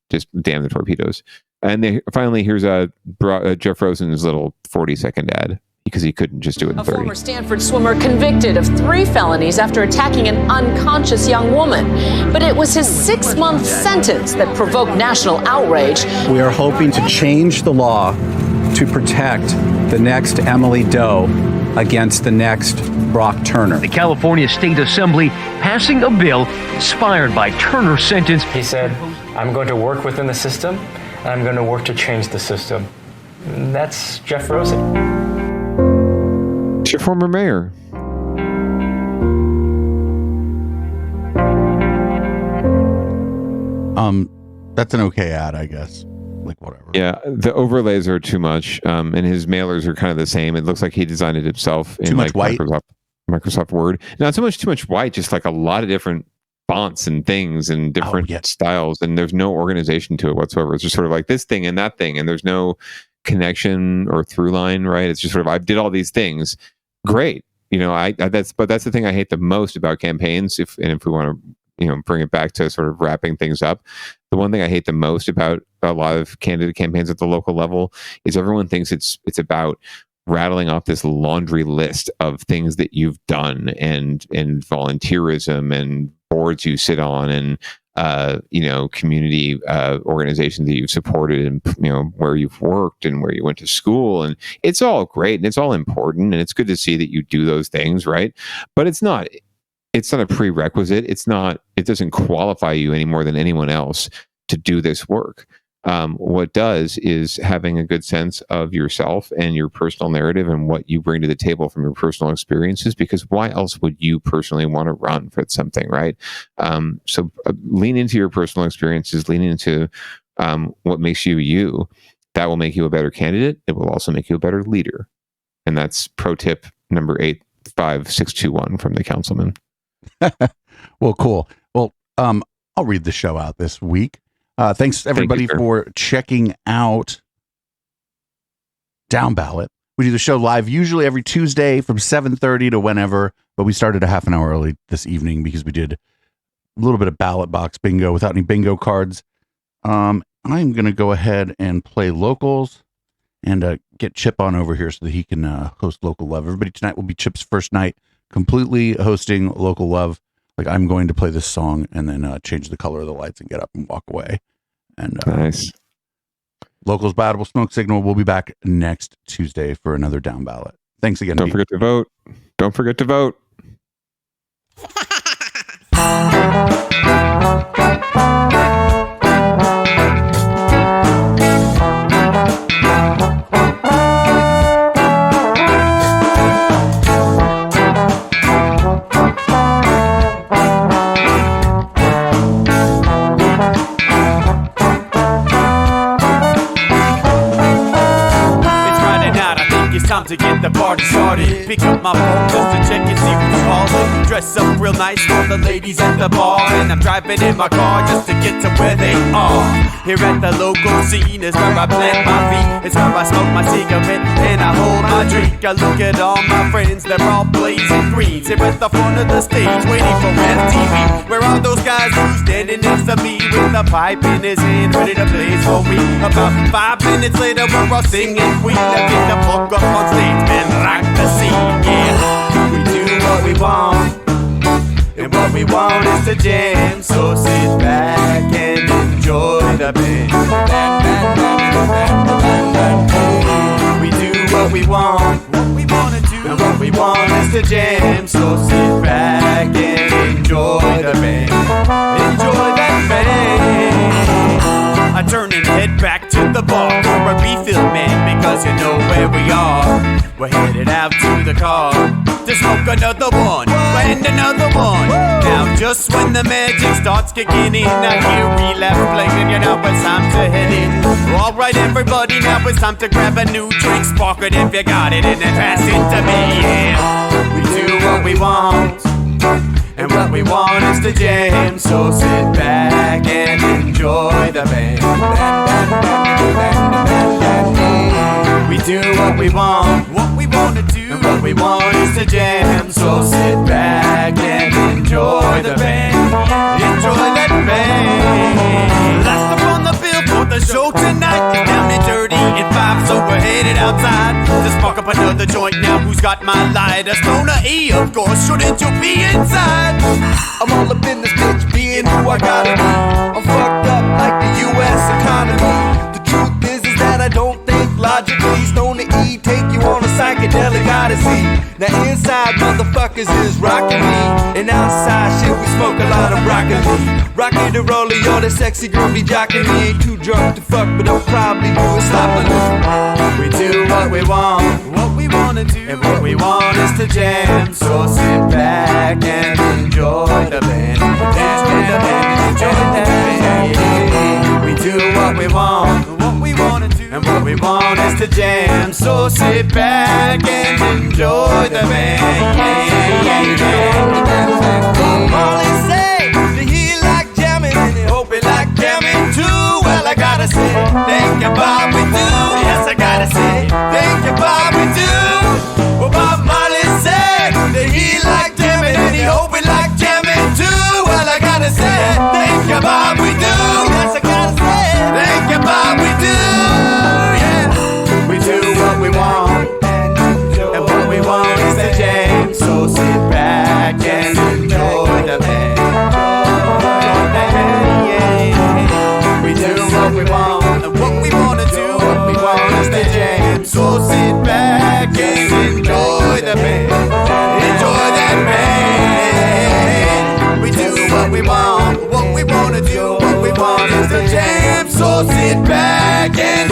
Just damn the torpedoes. And finally, here's Jeff Rosen's little 40-second ad because he couldn't just do it in 30. A former Stanford swimmer convicted of 3 felonies after attacking an unconscious young woman. But it was his 6-month sentence that provoked national outrage. We are hoping to change the law to protect the next Emily Doe against the next Brock Turner. The California State Assembly passing a bill inspired by Turner's sentence. He said, I'm going to work within the system, and I'm going to work to change the system. And that's Jeff Rosen. It's your former mayor. That's an okay ad, I guess. Like whatever. Yeah, the overlays are too much, and his mailers are kind of the same. It looks like he designed it himself in like Microsoft Word. Not so much too much white, just like a lot of different fonts and things and different styles, and there's no organization to it whatsoever. It's just sort of like this thing and that thing, and there's no connection or through line, right? It's just sort of, I did all these things. Great. That's the thing I hate the most about campaigns. If we want to, bring it back to sort of wrapping things up, the one thing I hate the most about a lot of candidate campaigns at the local level is everyone thinks it's about rattling off this laundry list of things that you've done and volunteerism and boards you sit on and community organizations that you've supported and where you've worked and where you went to school, and it's all great and it's all important and it's good to see that you do those things, right? But it's not a prerequisite. It doesn't qualify you any more than anyone else to do this work. What does is having a good sense of yourself and your personal narrative and what you bring to the table from your personal experiences, because why else would you personally want to run for something, right? So lean into your personal experiences, lean into what makes you you. That will make you a better candidate. It will also make you a better leader. And that's pro tip number 85621 from the councilman. Well, cool. Well, I'll read the show out this week. Thanks everybody for checking out Down Ballot. We do the show live usually every Tuesday from 7:30 to whenever, but we started a half an hour early this evening because we did a little bit of ballot box bingo without any bingo cards. I'm going to go ahead and play locals and get Chip on over here so that he can host Local Love. Everybody, tonight will be Chip's first night completely hosting Local Love. Like, I'm going to play this song and then change the color of the lights and get up and walk away. And nice. Locals Battable Smoke Signal will be back next Tuesday for another Down Ballot. Thanks again. Don't forget to vote. Don't forget to vote. Time to get the party started. Pick up my phone just to check and see who's calling. Dress up real nice for the ladies at the bar, and I'm driving in my car just to get to where they are. Here at the local scene is where I plant my feet. It's where I smoke my cigarette and I hold my drink. I look at all my friends, they're all blazing greens. Here at the front of the stage waiting for MTV. Where are those guys who's standing next to me with a pipe in his hand ready to blaze for me? About 5 minutes later we're all singing Queen. Now get the fuck up on stage and rock the scene, yeah. We do what we want, and what we want is to jam. So sit back and enjoy the band. We do what we want to do, and what we want is to jam. So sit back and enjoy the band. Enjoy that band. I turn and head back to the bar for a refill, man, because you know where we are. We're headed out to the car to smoke another one and another one. Now just when the magic starts kicking in, I hear relapse playing, you know it's time to head in. Alright everybody, now it's time to grab a new drink. Spark it if you got it and then pass it to me, yeah. We do what we want, and what we want is to jam. So sit back and enjoy the band. We do what we want to do, and what we want is to jam. So sit back and enjoy the band. Enjoy that band. Last up on the bill for the show tonight is Down and Dirty at 5, so we're headed outside to spark up another joint. Now who's got my lighter? Stoner E, of course, shouldn't you be inside? I'm all up in this bitch, being who I gotta be. I'm fucked up like the U.S. economy. The truth is that I don't think logically. Stoner E take you on a psychedelic odyssey. Now inside motherfuckers is rockin' me, and outside shit we smoke a lot of broccoli. Rocky the roller, yo, that sexy girl be jockin' me. Ain't too drunk to fuck, but I'll probably do it sloppily. We do what we wanna do, and what we want is to jam. So sit back and enjoy the band. Enjoy the band, enjoy the band. We do what we wanna do, and what we want is to jam. So sit back and enjoy the band. All they say, they hear like jamming, and they hope it like jamming too. Well, I gotta gotta say thank you, Bob, we do. Yes, I gotta say thank you, Bob, we do. Well, Bob Marley said that he liked jamming and he hoped we like jamming too. Well, I gotta say thank you, Bob, we do. Yes, I gotta say thank you, Bob, we do. Yeah, we do what we want, and what we want is the jam. So sit back and enjoy the band. We do what we want, and what we wanna do, what we want is the jam. So sit back and enjoy the band. Enjoy that band. We do what we want, what we wanna do, what we want is the jam. So sit back and